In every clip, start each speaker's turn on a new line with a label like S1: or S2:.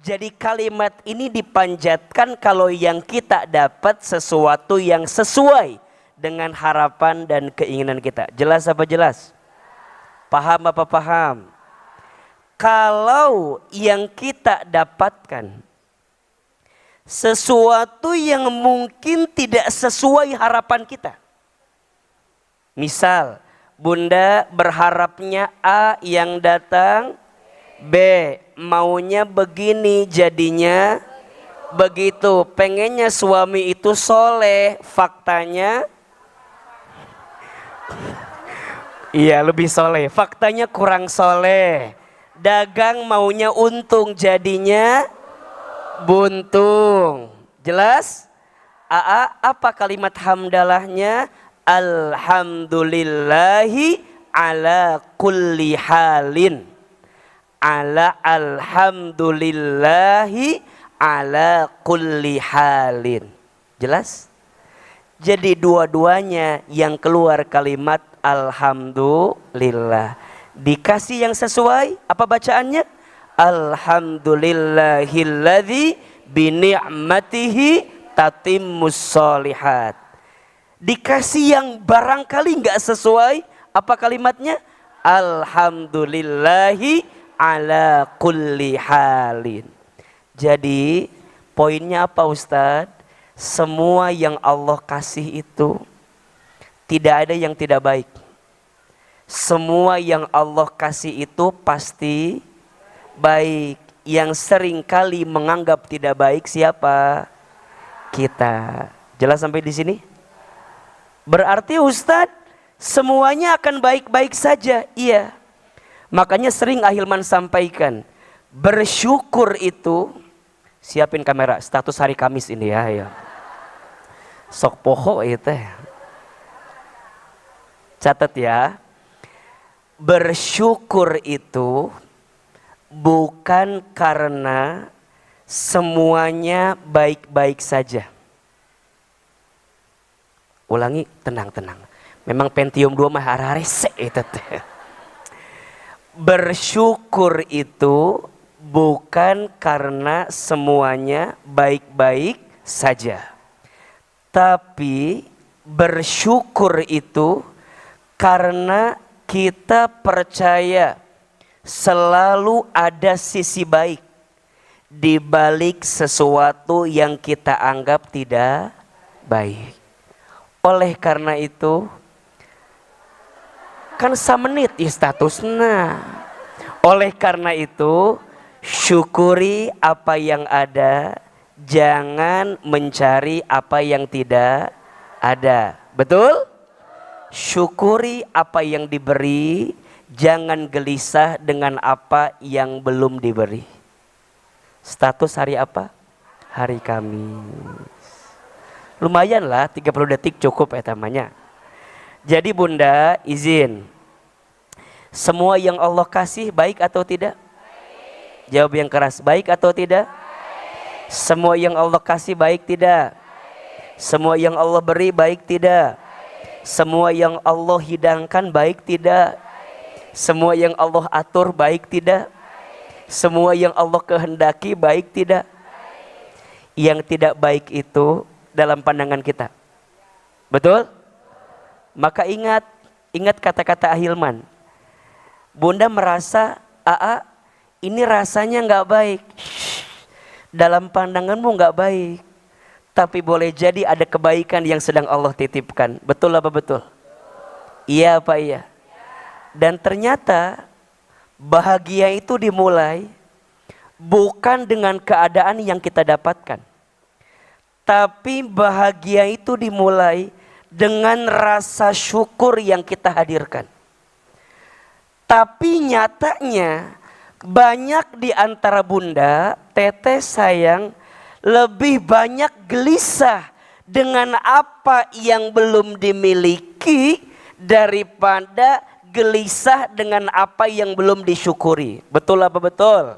S1: Jadi kalimat ini dipanjatkan kalau yang kita dapat sesuatu yang sesuai dengan harapan dan keinginan kita. Jelas apa jelas? Paham apa paham? Kalau yang kita dapatkan sesuatu yang mungkin tidak sesuai harapan kita. Misal, Bunda berharapnya A yang datang B, maunya begini jadinya begitu. Pengennya suami itu soleh, faktanya iya lebih soleh, faktanya kurang soleh. Dagang maunya untung jadinya buntung. Jelas? Aa, apa kalimat hamdalahnya? Alhamdulillahi ala kulli halin. Alhamdulillahi ala kulli halin. Jelas? Jadi dua-duanya yang keluar kalimat alhamdulillah. Dikasih yang sesuai, apa bacaannya? Alhamdulillahilladzi bini'matihi tatimmus sholihat. Dikasih yang barangkali nggak sesuai, apa kalimatnya? Alhamdulillahi ala kulli halin. Jadi poinnya apa Ustadz? Semua yang Allah kasih itu tidak ada yang tidak baik. Semua yang Allah kasih itu pasti baik. Yang seringkali menganggap tidak baik siapa? Kita. Jelas sampai di sini? Berarti Ustadz semuanya akan baik-baik saja? Iya. Makanya sering Ahilman sampaikan, bersyukur itu, siapin kamera, status hari Kamis ini ya. Sok poho itu. Catat ya. Bersyukur itu bukan karena semuanya baik-baik saja. Ulangi, tenang. Memang Pentium 2 mah hararese itu teh. Bersyukur itu bukan karena semuanya baik-baik saja. Tapi bersyukur itu karena kita percaya selalu ada sisi baik di balik sesuatu yang kita anggap tidak baik. Oleh karena itu, kan samenit statusnya. Oleh karena itu, syukuri apa yang ada, jangan mencari apa yang tidak ada. Betul? Syukuri apa yang diberi, jangan gelisah dengan apa yang belum diberi. Status hari apa? Hari Kamis. Lumayan lah, 30 detik cukup namanya. Jadi Bunda izin, semua yang Allah kasih baik atau tidak? Baik. Jawab yang keras, baik atau tidak? Baik. Semua yang Allah kasih baik tidak? Baik. Semua yang Allah beri baik tidak? Baik. Semua yang Allah hidangkan baik tidak? Baik. Semua yang Allah atur baik tidak? Baik. Semua yang Allah kehendaki baik tidak? Baik. Yang tidak baik itu dalam pandangan kita. Betul? Maka ingat kata-kata Ahilman. Bunda merasa, ini rasanya nggak baik. Dalam pandanganmu nggak baik. Tapi boleh jadi ada kebaikan yang sedang Allah titipkan. Betul apa betul? Iya apa iya? Dan ternyata bahagia itu dimulai bukan dengan keadaan yang kita dapatkan. Tapi bahagia itu dimulai dengan rasa syukur yang kita hadirkan. Tapi nyatanya banyak di antara Bunda, Teteh sayang, lebih banyak gelisah dengan apa yang belum dimiliki daripada gelisah dengan apa yang belum disyukuri. Betul apa betul?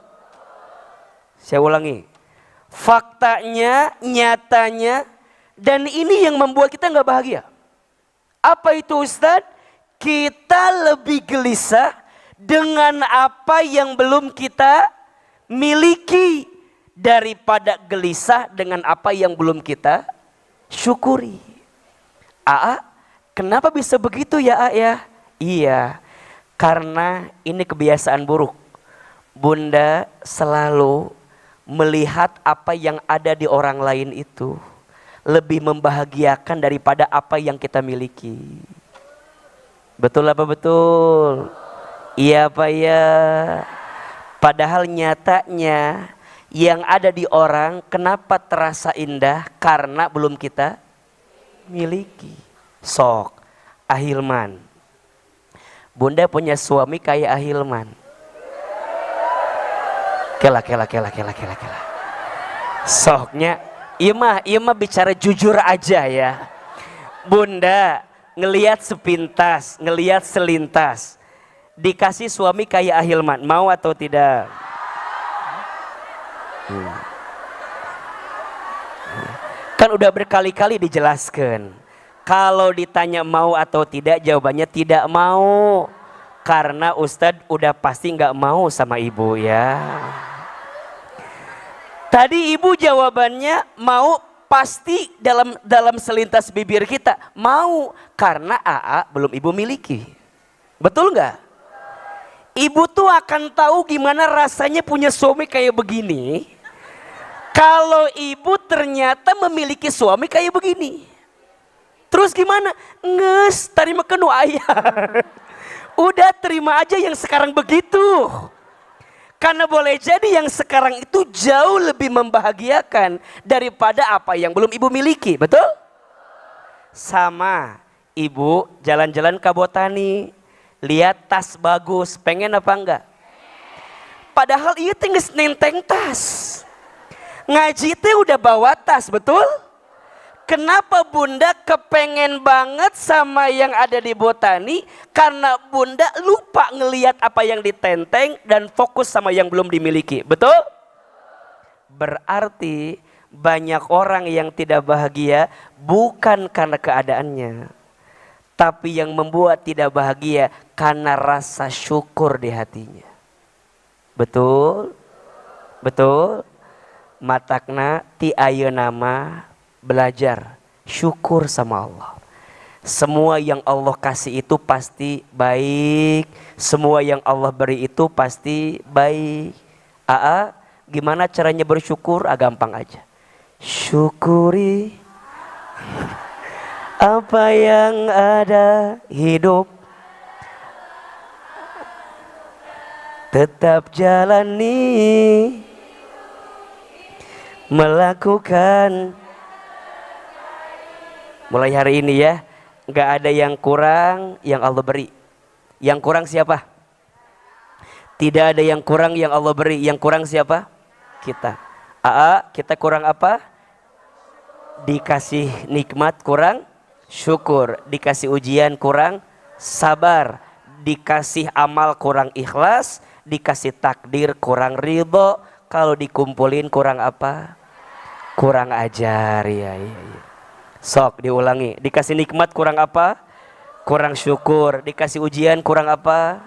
S1: Saya ulangi. Faktanya, nyatanya, dan ini yang membuat kita nggak bahagia. Apa itu Ustadz? Kita lebih gelisah dengan apa yang belum kita miliki daripada gelisah dengan apa yang belum kita syukuri. Aa, kenapa bisa begitu ya A ya? Iya, karena ini kebiasaan buruk. Bunda selalu melihat apa yang ada di orang lain itu lebih membahagiakan daripada apa yang kita miliki. Betul apa betul? Iya apa ya? Padahal nyatanya yang ada di orang kenapa terasa indah? Karena belum kita miliki. Sok, Ahilman. Bunda punya suami kayak Ahilman. Kela. Soknya, iya mah bicara jujur aja ya. Bunda ngelihat sepintas, ngelihat selintas. Dikasih suami kayak Ahilman, mau atau tidak? Kan udah berkali-kali dijelaskan. Kalau ditanya mau atau tidak, jawabannya tidak mau. Karena Ustadz udah pasti nggak mau sama ibu ya. Tadi ibu jawabannya mau, pasti dalam selintas bibir kita. Mau, karena AA belum ibu miliki. Betul nggak? Ibu tuh akan tahu gimana rasanya punya suami kayak begini. Kalau ibu ternyata memiliki suami kayak begini. Terus gimana? Nges, terima kenu ayah. Udah terima aja yang sekarang begitu. Karena boleh jadi yang sekarang itu jauh lebih membahagiakan daripada apa yang belum ibu miliki. Betul? Sama ibu jalan-jalan ke Botani. Lihat tas bagus, pengen apa enggak? Padahal iya tinggal nenteng tas. Ngaji teh udah bawa tas, betul? Kenapa Bunda kepengen banget sama yang ada di Botani? Karena Bunda lupa ngelihat apa yang ditenteng dan fokus sama yang belum dimiliki, betul? Berarti banyak orang yang tidak bahagia bukan karena keadaannya, tapi yang membuat tidak bahagia karena rasa syukur di hatinya. Betul? Betul? Matakna ti ayeuna nama belajar syukur sama Allah. Semua yang Allah kasih itu pasti baik. Semua yang Allah beri itu pasti baik. Aa, gimana caranya bersyukur? Gampang aja. Syukuri apa yang ada hidup. Tetap jalani melakukan. Mulai hari ini ya, nggak ada yang kurang yang Allah beri. Yang kurang siapa? Tidak ada yang kurang yang Allah beri. Yang kurang siapa? Kita. Kita kurang apa? Dikasih nikmat kurang syukur. Dikasih ujian kurang sabar. Dikasih amal kurang ikhlas. Dikasih takdir kurang ridho. Kalau dikumpulin kurang apa? Kurang ajar. Ya. Sok diulangi. Dikasih nikmat kurang apa? Kurang syukur. Dikasih ujian kurang apa?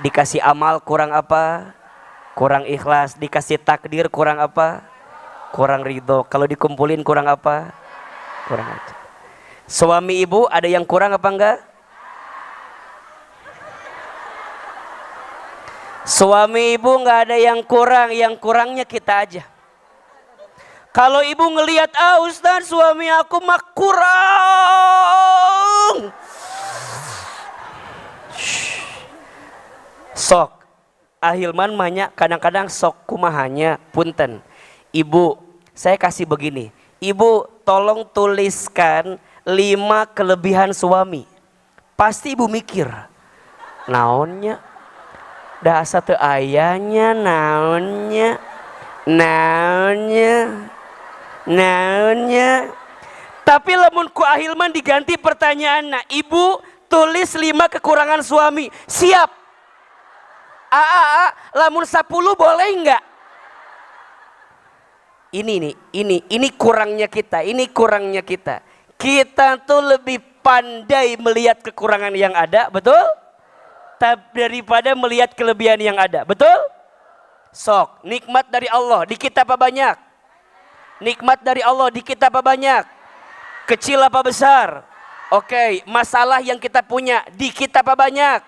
S1: Dikasih amal kurang apa? Kurang ikhlas. Dikasih takdir kurang apa? Kurang ridho. Kalau dikumpulin kurang apa? Kurang ajar. Suami ibu ada yang kurang apa enggak? Suami ibu nggak ada yang kurang, yang kurangnya kita aja. Kalau ibu ngelihat, Ustaz suami aku mah kurang. Sok, Ahilman mahnya kadang-kadang sok kumahanya punten. Ibu, saya kasih begini. Ibu tolong tuliskan 5 kelebihan suami. Pasti ibu mikir, naonnya? Dasar teu ayahnya, naonnya? Naonnya. Tapi lamun ku Ahilman diganti pertanyaan, nah ibu tulis 5 kekurangan suami. Siap. Lamun 10 boleh enggak? Ini kurangnya kita, Kita tuh lebih pandai melihat kekurangan yang ada, betul? Daripada melihat kelebihan yang ada, betul? Sok, nikmat dari Allah dikit apa banyak? Nikmat dari Allah dikit apa banyak? Kecil apa besar? Oke, masalah yang kita punya dikit apa banyak?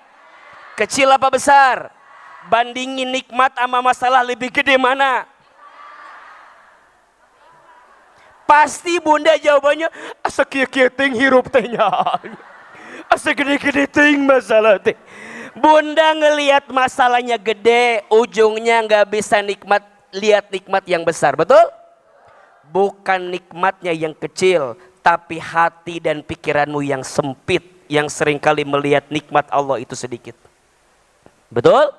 S1: Kecil apa besar? Bandingin nikmat sama masalah lebih gede mana? Pasti bunda jawabannya asa kieu-kieu ting hirup teh nya. Asa gede-gede ting masalah teh. Bunda ngelihat masalahnya gede, ujungnya nggak bisa lihat nikmat yang besar, betul? Bukan nikmatnya yang kecil, tapi hati dan pikiranmu yang sempit, yang seringkali melihat nikmat Allah itu sedikit. Betul?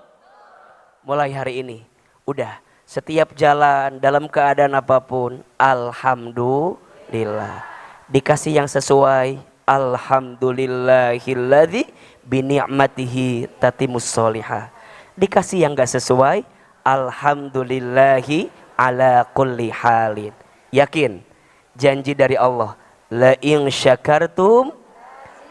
S1: Mulai hari ini, udah setiap jalan dalam keadaan apapun, alhamdulillah. Dikasih yang sesuai, alhamdulillahilladzi bini'matihi tatimus solihah. Dikasih yang gak sesuai, alhamdulillahi ala kulli halin. Yakin, janji dari Allah, la in syakartum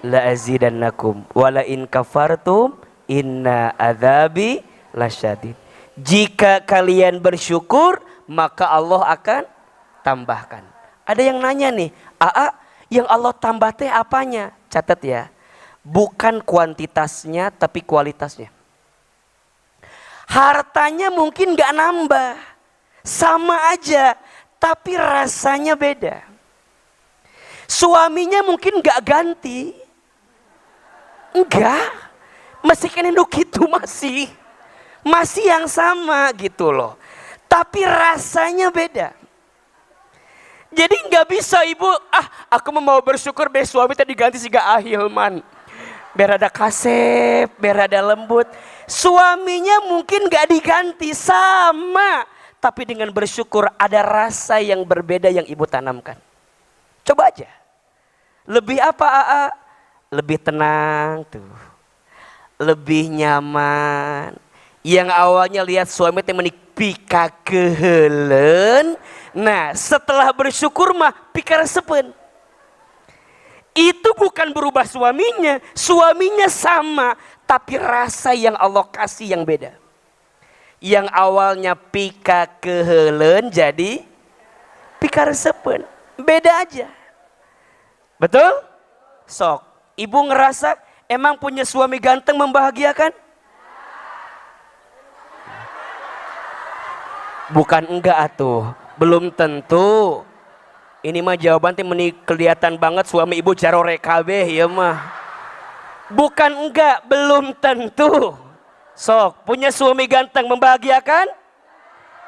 S1: la azidannakum wa la in kafartum inna adzabi lasyadid. Jika kalian bersyukur, maka Allah akan tambahkan. Ada yang nanya nih, Aa, yang Allah tambah teh apanya? Catat ya, bukan kuantitasnya tapi kualitasnya. Hartanya mungkin gak nambah, sama aja, tapi rasanya beda. Suaminya mungkin gak ganti, enggak, masih kena gitu, masih yang sama gitu loh, tapi rasanya beda. Jadi nggak bisa ibu, aku mau bersyukur be suami tadi ganti siga ahilman, berada kasep, berada lembut. Suaminya mungkin nggak diganti, sama, tapi dengan bersyukur ada rasa yang berbeda yang ibu tanamkan. Coba aja, lebih apa Aa? Lebih tenang tuh, lebih nyaman. Yang awalnya lihat suami teh menik pika kehelen, nah setelah bersyukur mah pika resepen. Itu bukan berubah suaminya, suaminya sama, tapi rasa yang Allah kasih yang beda. Yang awalnya pika kehelen jadi pika resepen, beda aja. Betul? Sok, ibu ngerasa emang punya suami ganteng membahagiakan? Bukan enggak atuh, belum tentu. Ini mah jawaban teh kelihatan banget suami ibu carore kabeh ya mah. Bukan enggak, belum tentu. Sok, punya suami ganteng membahagiakan?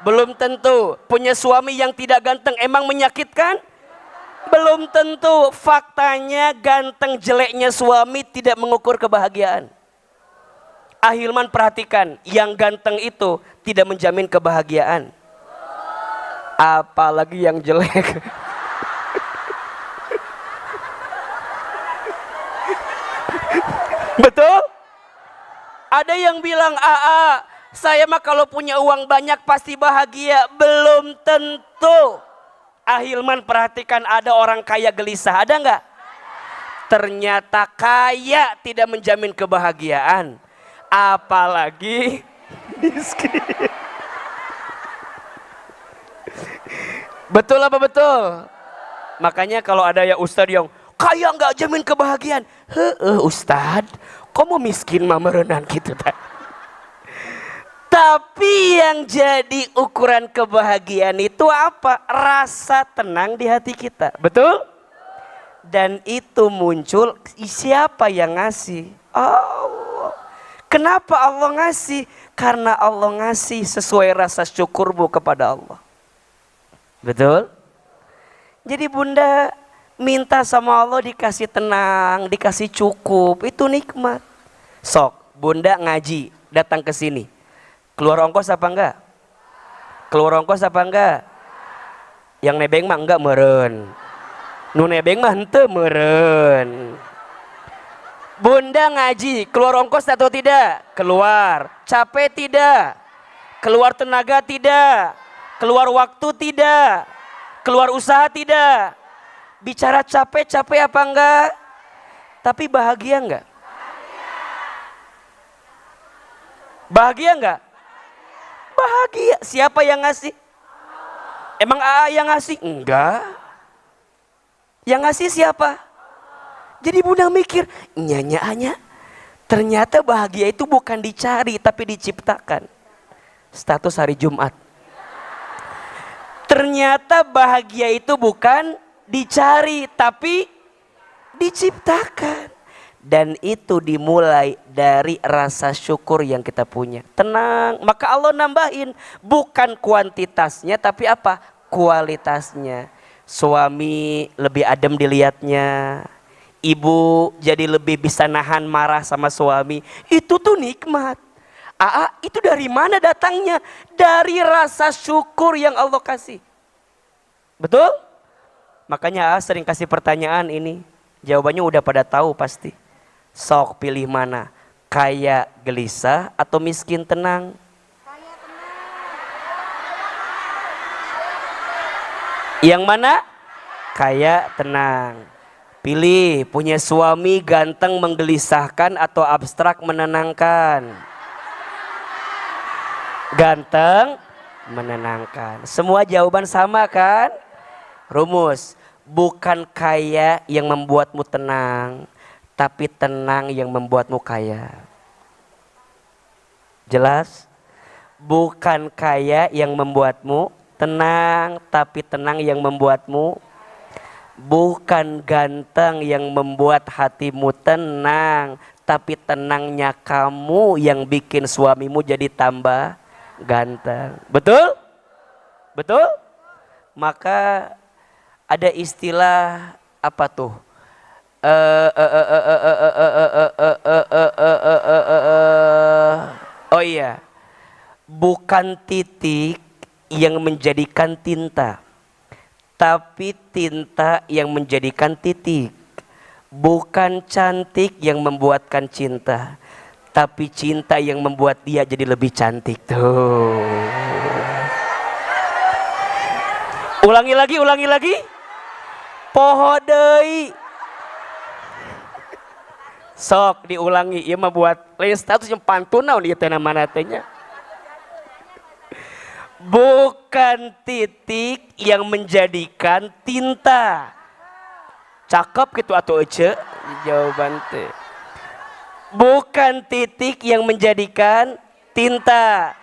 S1: Belum tentu. Punya suami yang tidak ganteng emang menyakitkan? Belum tentu. Faktanya ganteng jeleknya suami tidak mengukur kebahagiaan. Ahilman perhatikan, yang ganteng itu tidak menjamin kebahagiaan. Apalagi yang jelek. Betul? Ada yang bilang, Aa, saya mah kalau punya uang banyak pasti bahagia. Belum tentu. Ahilman perhatikan, ada orang kaya gelisah, ada nggak? Ternyata kaya tidak menjamin kebahagiaan. Apalagi miskin. Betul apa betul? Makanya kalau ada ya ustadz yang kaya nggak jamin kebahagiaan, ustadz, kok mau miskin mah merenang gitu tak? Tapi yang jadi ukuran kebahagiaan itu apa? Rasa tenang di hati kita, betul? Dan itu muncul siapa yang ngasih? Allah. Kenapa Allah ngasih? Karena Allah ngasih sesuai rasa syukurmu kepada Allah. Betul? Jadi bunda minta sama Allah dikasih tenang, dikasih cukup, itu nikmat. Sok, bunda ngaji, datang ke sini. Keluar ongkos apa enggak? Keluar ongkos apa enggak? Yang nebeng mah enggak meren. Nu nebeng mah henteu meren. Bunda ngaji, keluar ongkos atau tidak? Keluar. Capek tidak? Keluar tenaga tidak? Keluar waktu tidak? Keluar usaha tidak? Bicara capek apa enggak? Tapi bahagia enggak? Bahagia enggak? Bahagia. bahagia. Siapa yang ngasih? Emang AA yang ngasih? Enggak. Yang ngasih siapa? Jadi bunda mikir, nyanyi. Ternyata bahagia itu bukan dicari tapi diciptakan. Status hari Jumat. Ternyata bahagia itu bukan dicari tapi diciptakan. Dan itu dimulai dari rasa syukur yang kita punya. Tenang, maka Allah nambahin. Bukan kuantitasnya tapi apa? Kualitasnya. Suami lebih adem dilihatnya. Ibu jadi lebih bisa nahan marah sama suami. Itu tuh nikmat. Aa, itu dari mana datangnya? Dari rasa syukur yang Allah kasih. Betul? Makanya Aa sering kasih pertanyaan ini. Jawabannya udah pada tahu pasti. Sok pilih mana? Kaya gelisah atau miskin tenang?
S2: Kaya tenang.
S1: Yang mana? Kaya tenang. Pilih punya suami ganteng menggelisahkan atau abstrak menenangkan? Ganteng menenangkan. Semua jawaban sama kan? Rumus. Bukan kaya yang membuatmu tenang, tapi tenang yang membuatmu kaya. Jelas? Bukan kaya yang membuatmu tenang, tapi tenang yang membuatmu. Bukan ganteng yang membuat hatimu tenang, tapi tenangnya kamu yang bikin suamimu jadi tambah ganteng. Betul? Betul? Maka ada istilah apa tuh? Oh iya, bukan titik yang menjadikan tinta, tapi tinta yang menjadikan titik. Bukan cantik yang membuatkan cinta, tapi cinta yang membuat dia jadi lebih cantik tuh. Ulangi lagi. Poho deui. Sok diulangi, ieu mah buat lain status yang pantun naon ieu teh namana teh nya. Bukan titik yang menjadikan tinta. Cakep gitu atuh ece jawaban teh. Bukan titik yang menjadikan tinta,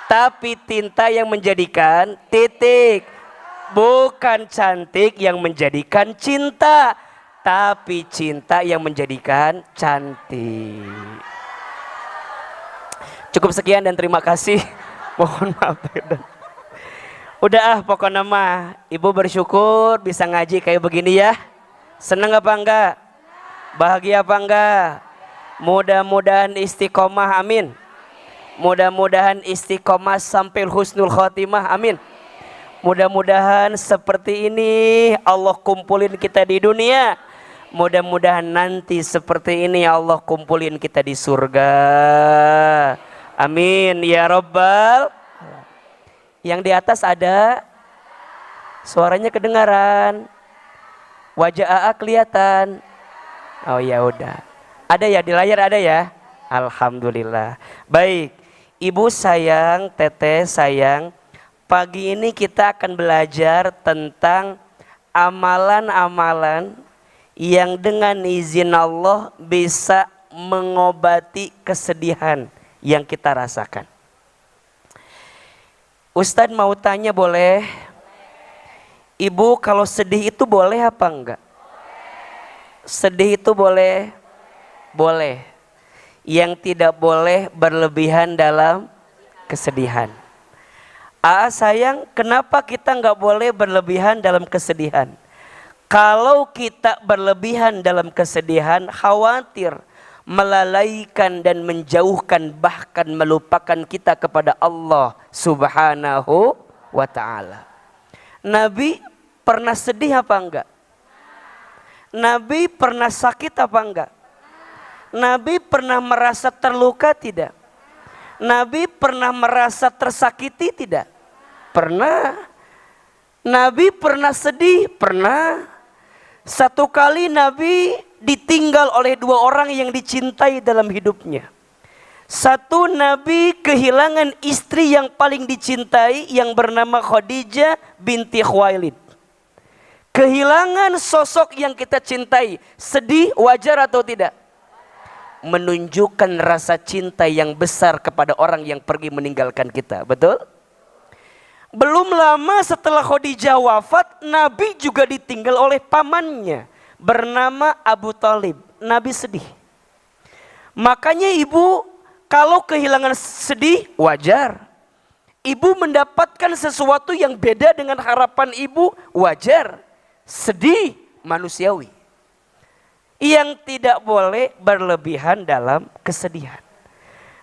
S1: tapi tinta yang menjadikan titik. Bukan cantik yang menjadikan cinta, tapi cinta yang menjadikan cantik. Cukup sekian dan terima kasih. Mohon maaf. Udah pokoknya mah ibu bersyukur bisa ngaji kayak begini ya. Seneng apa enggak? Bahagia apa enggak? Mudah-mudahan istiqomah, amin. Mudah-mudahan istiqomah sampai husnul khotimah, amin. Mudah-mudahan seperti ini Allah kumpulin kita di dunia. Mudah-mudahan nanti seperti ini Allah kumpulin kita di surga. Amin ya Rabbal. Yang di atas ada suaranya kedengaran. Wajah AA kelihatan. Oh ya udah. Ada ya di layar ada ya. Alhamdulillah. Baik. Ibu sayang, teteh sayang. Pagi ini kita akan belajar tentang amalan-amalan yang dengan izin Allah bisa mengobati kesedihan yang kita rasakan. Ustadz mau tanya boleh? Ibu kalau sedih itu boleh apa enggak? Sedih itu boleh? Boleh. Yang tidak boleh berlebihan dalam kesedihan. Sayang, kenapa kita nggak boleh berlebihan dalam kesedihan? Kalau kita berlebihan dalam kesedihan, khawatir melalaikan dan menjauhkan bahkan melupakan kita kepada Allah Subhanahu wa ta'ala. Nabi pernah sedih apa enggak? Nabi pernah sakit apa enggak? Nabi pernah merasa terluka tidak? Nabi pernah merasa tersakiti tidak? Pernah. Nabi pernah sedih? Pernah. Satu kali Nabi ditinggal oleh dua orang yang dicintai dalam hidupnya. Satu, Nabi kehilangan istri yang paling dicintai yang bernama Khadijah binti Khuwailid. Kehilangan sosok yang kita cintai, sedih, wajar atau tidak? Menunjukkan rasa cinta yang besar kepada orang yang pergi meninggalkan kita, betul? Belum lama setelah Khadijah wafat, Nabi juga ditinggal oleh pamannya bernama Abu Thalib. Nabi sedih. Makanya ibu kalau kehilangan sedih, wajar. Ibu mendapatkan sesuatu yang beda dengan harapan ibu, wajar. Sedih, manusiawi. Yang tidak boleh berlebihan dalam kesedihan.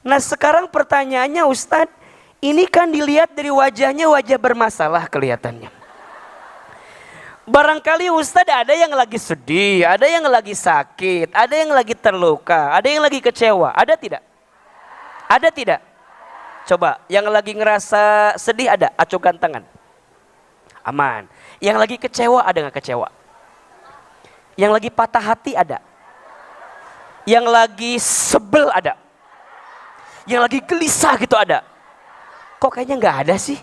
S1: Nah sekarang pertanyaannya, Ustadz, ini kan dilihat dari wajahnya wajah bermasalah kelihatannya. Barangkali Ustadz ada yang lagi sedih, ada yang lagi sakit, ada yang lagi terluka, ada yang lagi kecewa, ada tidak? Ada tidak? Coba, yang lagi ngerasa sedih ada? Acungkan tangan. Aman. Yang lagi kecewa ada nggak kecewa? Yang lagi patah hati ada? Yang lagi sebel ada? Yang lagi gelisah gitu ada? Kok kayaknya nggak ada sih?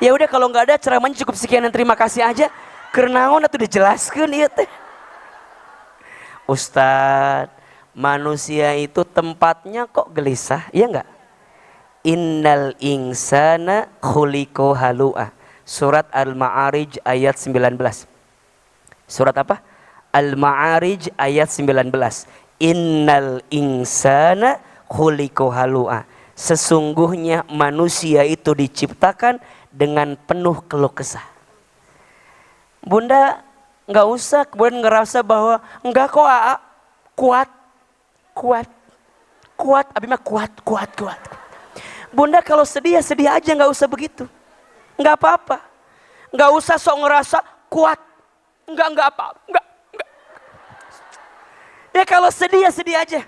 S1: Ya udah kalau nggak ada ceramahnya cukup sekian dan terima kasih aja. Kerenaon atau dijelaskan iya teh. Ustadz, manusia itu tempatnya kok gelisah, iya enggak? Innal insana khuliqa halu'a. Surat Al-Ma'arij ayat 19. Surat apa? Al-Ma'arij ayat 19. Innal insana khuliqa halu'a. Sesungguhnya manusia itu diciptakan dengan penuh keluh kesah. Bunda nggak usah kemudian ngerasa bahwa enggak kok Aa, kuat, abi mah kuat. Bunda kalau sedih ya sedih aja, nggak usah begitu, nggak apa-apa, nggak usah sok ngerasa kuat, nggak apa, nggak. Ya kalau sedih ya sedih aja,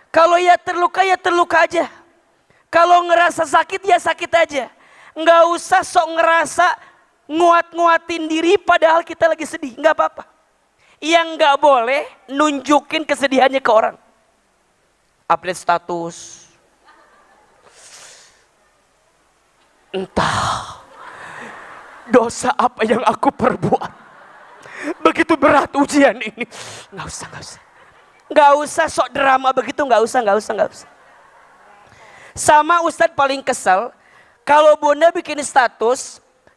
S1: kalau ya terluka aja, kalau ngerasa sakit ya sakit aja, nggak usah sok ngerasa nguatin diri padahal kita lagi sedih, nggak apa-apa. Yang nggak boleh nunjukin kesedihannya ke orang. Update status. Entah dosa apa yang aku perbuat. Begitu berat ujian ini. Nggak usah. Nggak usah sok drama begitu, nggak usah. Sama Ustadz paling kesel kalau Bunda bikin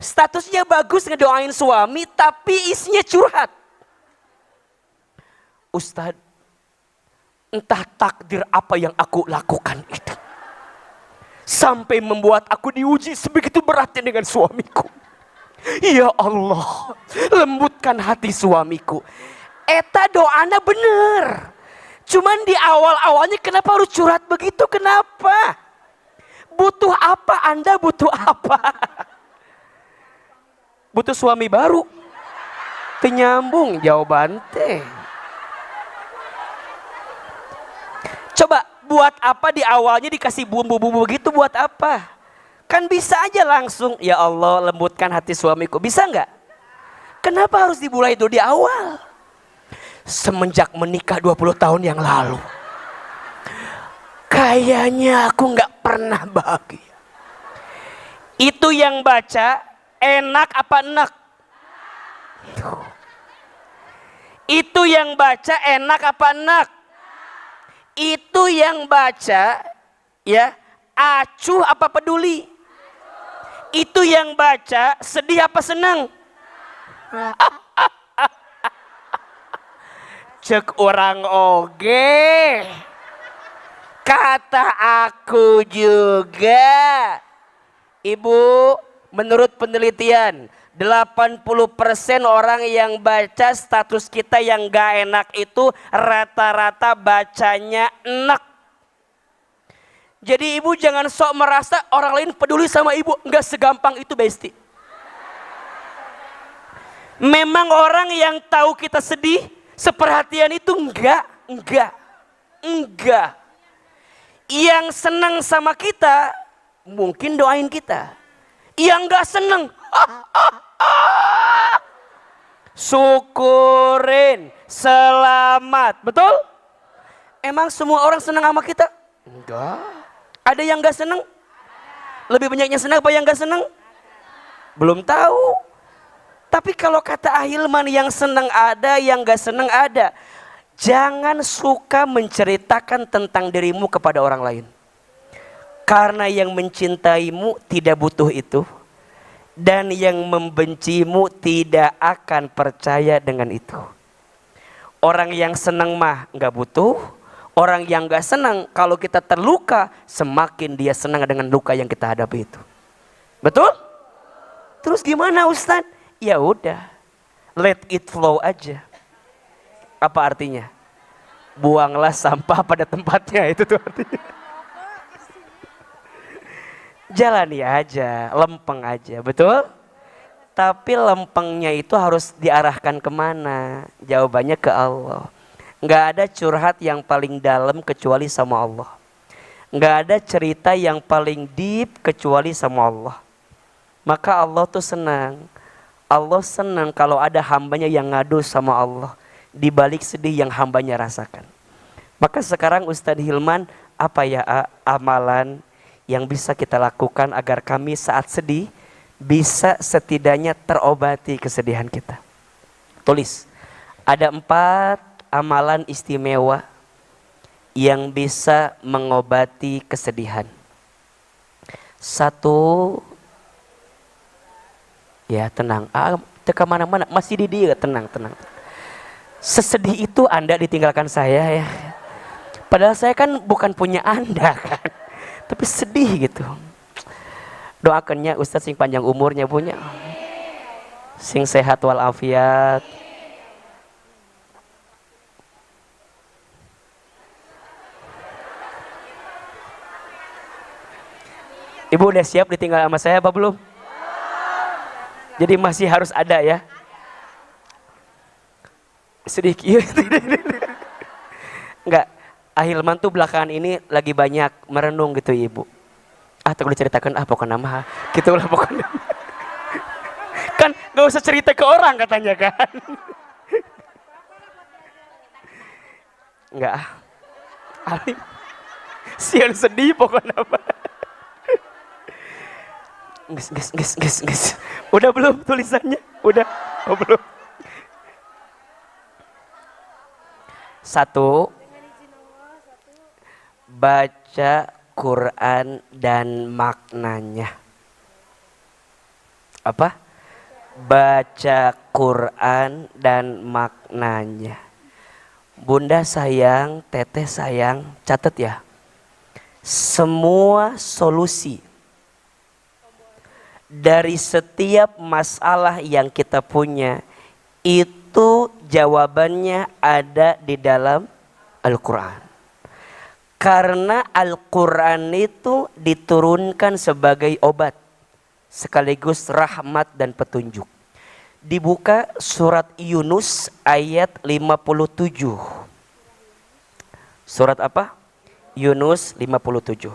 S1: statusnya bagus ngedoain suami tapi isinya curhat. Ustadz, entah takdir apa yang aku lakukan itu sampai membuat aku diuji sebegitu beratnya dengan suamiku. Ya Allah, lembutkan hati suamiku. Eta doana bener. Cuman di awal-awalnya kenapa harus curhat begitu? Kenapa? Butuh apa? Anda butuh apa? Butuh suami baru? Penyambung jawaban teh. Coba buat apa di awalnya dikasih bumbu-bumbu begitu, buat apa? Kan bisa aja langsung, ya Allah lembutkan hati suamiku. Bisa nggak? Kenapa harus dimulai itu di awal? Semenjak menikah 20 tahun yang lalu, kayaknya aku nggak pernah bahagia. Itu yang baca enak apa enak? Itu yang baca enak apa enak? Itu yang baca ya acuh apa peduli? Itu yang baca sedih apa senang? Cek orang oge, kata aku juga. Ibu, menurut penelitian 80% orang yang baca status kita yang gak enak itu rata-rata bacanya enak. Jadi ibu jangan sok merasa orang lain peduli sama ibu. Enggak segampang itu, Besti. Memang orang yang tahu kita sedih, seperhatian itu enggak. Yang senang sama kita, mungkin doain kita. Yang enggak senang, syukurin, selamat. Betul? Emang semua orang senang sama kita? Enggak. Ada yang enggak senang? Lebih banyaknya senang apa yang enggak senang? Belum tahu. Tapi kalau kata Ahilman, yang senang ada, yang enggak senang ada. Jangan suka menceritakan tentang dirimu kepada orang lain. Karena yang mencintaimu tidak butuh itu. Dan yang membencimu tidak akan percaya dengan itu. Orang yang senang mah enggak butuh. Orang yang enggak senang, kalau kita terluka, semakin dia senang dengan luka yang kita hadapi itu. Betul? Terus gimana Ustaz? Ya udah, let it flow aja. Apa artinya? Buanglah sampah pada tempatnya, itu tuh artinya. Jalani aja, lempeng aja, betul? Tapi lempengnya itu harus diarahkan kemana? Jawabannya ke Allah. Nggak ada curhat yang paling dalam kecuali sama Allah. Nggak ada cerita yang paling deep kecuali sama Allah. Maka Allah tuh senang. Allah senang kalau ada hambanya yang ngadu sama Allah. Di balik sedih yang hambanya rasakan. Maka sekarang Ustadz Hilman, apa ya amalan yang bisa kita lakukan agar kami saat sedih bisa setidaknya terobati kesedihan kita? Tulis. Ada 4 amalan istimewa yang bisa mengobati kesedihan. 1, ya tenang, teka mana-mana, masih di dia, tenang. Sesedih itu Anda ditinggalkan saya ya. Padahal saya kan bukan punya Anda kan, tapi sedih gitu. Doakannya Ustadz sing panjang umurnya punya, sing sehat walafiat. Ibu udah siap ditinggal sama saya apa belum? Jadi masih harus ada ya. Sedikit. Enggak. Ahilman tuh belakangan ini lagi banyak merenung gitu Ibu. Tak diceritakan pokoknya mah. Gitu lah pokoknya. Kan gak usah cerita ke orang katanya kan. Enggak. Alim. Sian sedih pokoknya mah. Ges. Udah belum tulisannya? Udah? Oh belum. 1, baca Quran dan maknanya. Apa? Baca Quran dan maknanya. Bunda sayang, teteh sayang, catat ya. Semua solusi dari setiap masalah yang kita punya itu jawabannya ada di dalam Al-Quran. Karena Al-Quran itu diturunkan sebagai obat sekaligus rahmat dan petunjuk. Dibuka surat Yunus ayat 57. Surat apa? Yunus 57.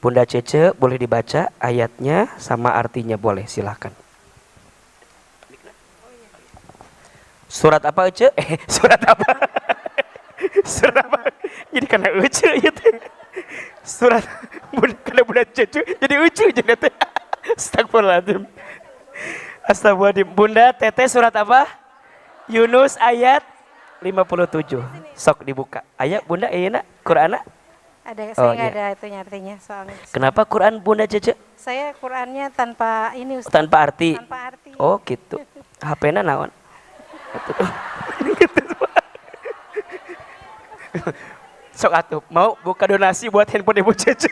S1: Bunda Cece boleh dibaca ayatnya sama artinya, boleh, silakan. Surat apa Ece? Surat apa? Surat apa? Jadi karena Ece gitu. Surat karena Bunda Cece jadi Ece jadi teh. Astagfirullahaladzim. Astagfirullahaladzim. Bunda Teteh surat apa? Yunus ayat 57. Sok dibuka. Ayat Bunda nak Quran nak?
S2: Ada, saya nggak ada itunya artinya soalnya.
S1: Kenapa Quran Bunda Cece?
S2: Saya Qurannya tanpa ini Ustaz.
S1: Tanpa arti.
S2: Tanpa arti.
S1: Oh gitu. HP-na naon? Sok atuh mau buka donasi buat handphone Ibu Cece.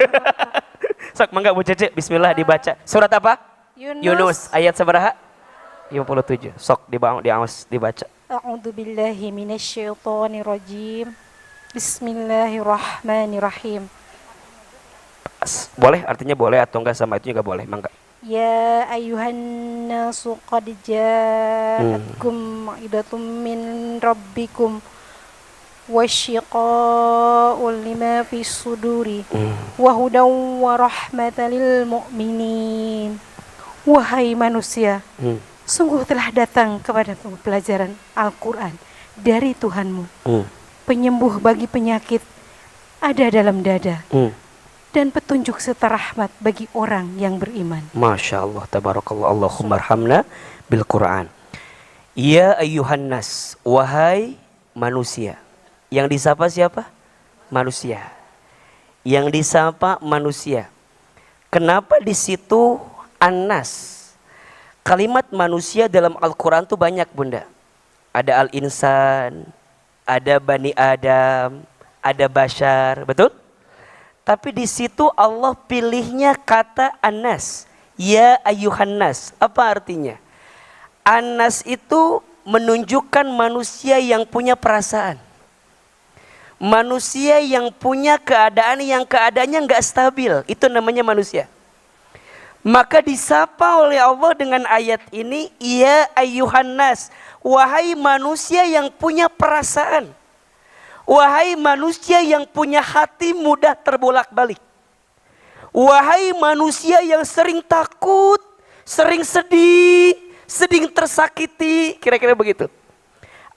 S1: Sok mangga Bu Cece, bismillah dibaca. Surat apa? Yunus ayat sabaraha? 57. Sok dibaca.
S2: A'udzubillahi minasyaitonirrajim. Bismillahirrahmanirrahim.
S1: Boleh, artinya boleh atau enggak sama itu juga boleh, mangga.
S2: Ya ayuhan nasu qad ja'atkum ma'idatum min rabbikum wasyiqa'ul lima fis suduri wa hudaw wa rahmatan lil mu'minin. Wahai manusia, sungguh telah datang kepadamu pelajaran Al-Quran dari Tuhanmu, penyembuh bagi penyakit ada dalam dada.
S1: Hmm.
S2: Dan petunjuk serta rahmat bagi orang yang beriman.
S1: Masya Allah, tabarakallah, Allahumma arhamna bil Quran. Ya ayyuhan nas, wahai manusia. Yang disapa siapa? Manusia. Yang disapa manusia. Kenapa di situ An-Nas? Kalimat manusia dalam Al-Quran tuh banyak, Bunda. Ada Al-Insan, ada Bani Adam, ada Bashar, betul? Tapi di situ Allah pilihnya kata An-Nas. Ya ayyuhan nas. Apa artinya? An-Nas itu menunjukkan manusia yang punya perasaan. Manusia yang punya keadaan yang keadaannya nggak stabil. Itu namanya manusia. Maka disapa oleh Allah dengan ayat ini. Ya ayyuhan nas. Wahai manusia yang punya perasaan. Wahai manusia yang punya hati mudah terbolak-balik. Wahai manusia yang sering takut, sering sedih, sering tersakiti. Kira-kira begitu.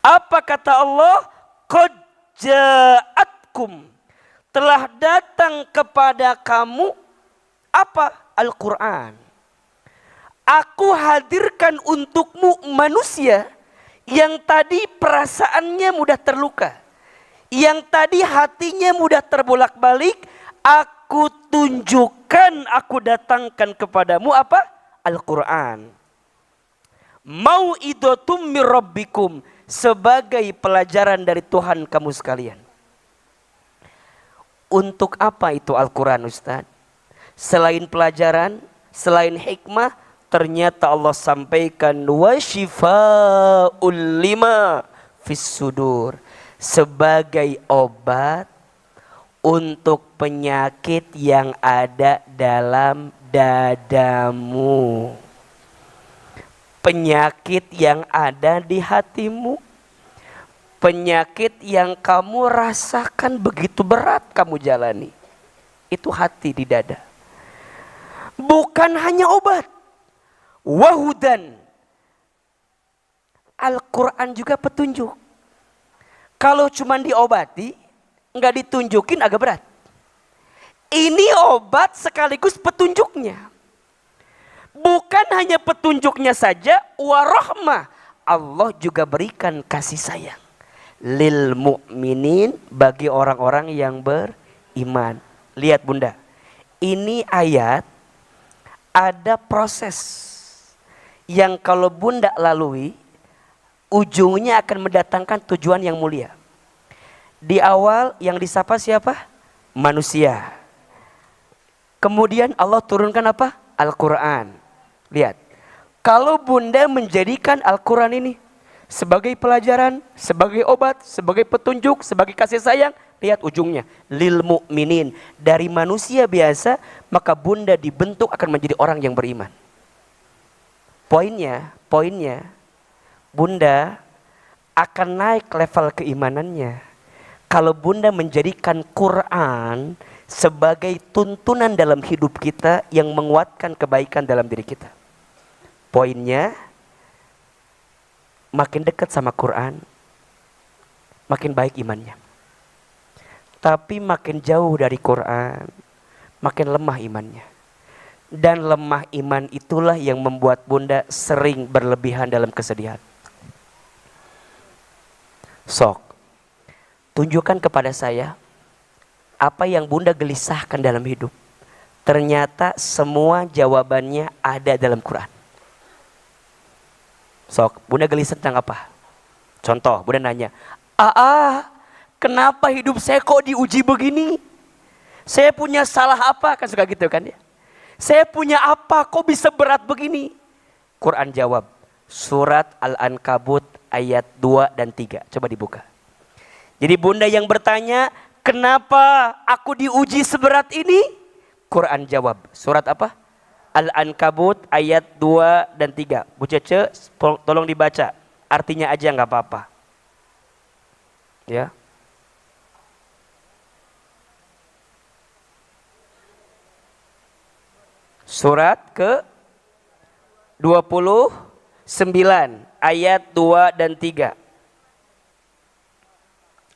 S1: Apa kata Allah? Qad ja'atkum. Telah datang kepada kamu apa? Al-Quran. Aku hadirkan untukmu manusia yang tadi perasaannya mudah terluka. Yang tadi hatinya mudah terbolak-balik, aku tunjukkan, aku datangkan kepadamu apa? Al-Quran. Mau'idatum mir rabbikum, sebagai pelajaran dari Tuhan kamu sekalian. Untuk apa itu Al-Quran, Ustaz? Selain pelajaran, selain hikmah, ternyata Allah sampaikan wa syifa'ul lima fis sudur, sebagai obat untuk penyakit yang ada dalam dadamu. Penyakit yang ada di hatimu. Penyakit yang kamu rasakan begitu berat kamu jalani. Itu hati di dada. Bukan hanya obat. Wahudan. Al-Quran juga petunjuk. Kalau cuma diobati, nggak ditunjukin agak berat. Ini obat sekaligus petunjuknya. Bukan hanya petunjuknya saja, warahmah. Allah juga berikan kasih sayang. Lil mu'minin, bagi orang-orang yang beriman. Lihat Bunda, ini ayat ada proses yang kalau Bunda lalui, ujungnya akan mendatangkan tujuan yang mulia. Di awal yang disapa siapa? Manusia. Kemudian Allah turunkan apa? Al-Quran. Lihat. Kalau Bunda menjadikan Al-Quran ini sebagai pelajaran, sebagai obat, sebagai petunjuk, sebagai kasih sayang, lihat ujungnya. Lil mu'minin. Dari manusia biasa, maka Bunda dibentuk akan menjadi orang yang beriman. Poinnya, Bunda akan naik level keimanannya kalau Bunda menjadikan Quran sebagai tuntunan dalam hidup kita yang menguatkan kebaikan dalam diri kita. Poinnya, makin dekat sama Quran, makin baik imannya. Tapi makin jauh dari Quran, makin lemah imannya. Dan lemah iman itulah yang membuat Bunda sering berlebihan dalam kesedihan. Sok, tunjukkan kepada saya apa yang Bunda gelisahkan dalam hidup. Ternyata semua jawabannya ada dalam Quran. Sok, Bunda gelisah tentang apa? Contoh, Bunda nanya, kenapa hidup saya kok diuji begini? Saya punya salah apa? Kan suka gitu kan ya. Saya punya apa kok bisa berat begini? Quran jawab, surat Al-Ankabut ayat 2 dan 3. Coba dibuka. Jadi Bunda yang bertanya, kenapa aku diuji seberat ini? Quran jawab. Surat apa? Al-Ankabut ayat 2 dan 3. Bu Cece, tolong dibaca. Artinya aja nggak apa-apa. Ya. Surat ke 29 ayat 2 dan 3.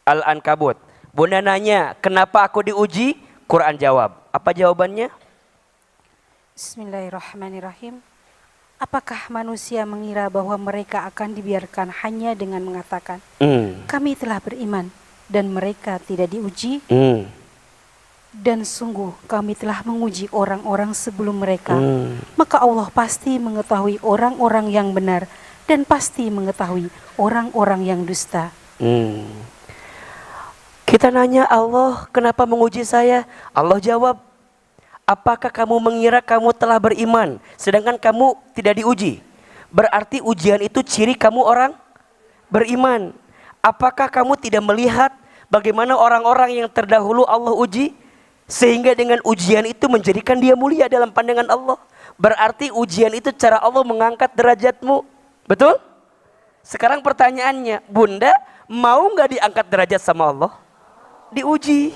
S1: Al-Ankabut. Bunda nanya, kenapa aku diuji? Quran jawab. Apa jawabannya?
S2: Bismillahirrahmanirrahim. Apakah manusia mengira bahwa mereka akan dibiarkan hanya dengan mengatakan, kami telah beriman, dan mereka tidak diuji? Dan sungguh kami telah menguji orang-orang sebelum mereka. Maka Allah pasti mengetahui orang-orang yang benar, dan pasti mengetahui orang-orang yang dusta.
S1: Kita nanya Allah, kenapa menguji saya? Allah jawab, apakah kamu mengira kamu telah beriman sedangkan kamu tidak diuji? Berarti ujian itu ciri kamu orang beriman. Apakah kamu tidak melihat bagaimana orang-orang yang terdahulu Allah uji? Sehingga dengan ujian itu menjadikan dia mulia dalam pandangan Allah. Berarti ujian itu cara Allah mengangkat derajatmu. Betul? Sekarang pertanyaannya, Bunda mau nggak diangkat derajat sama Allah? Diuji.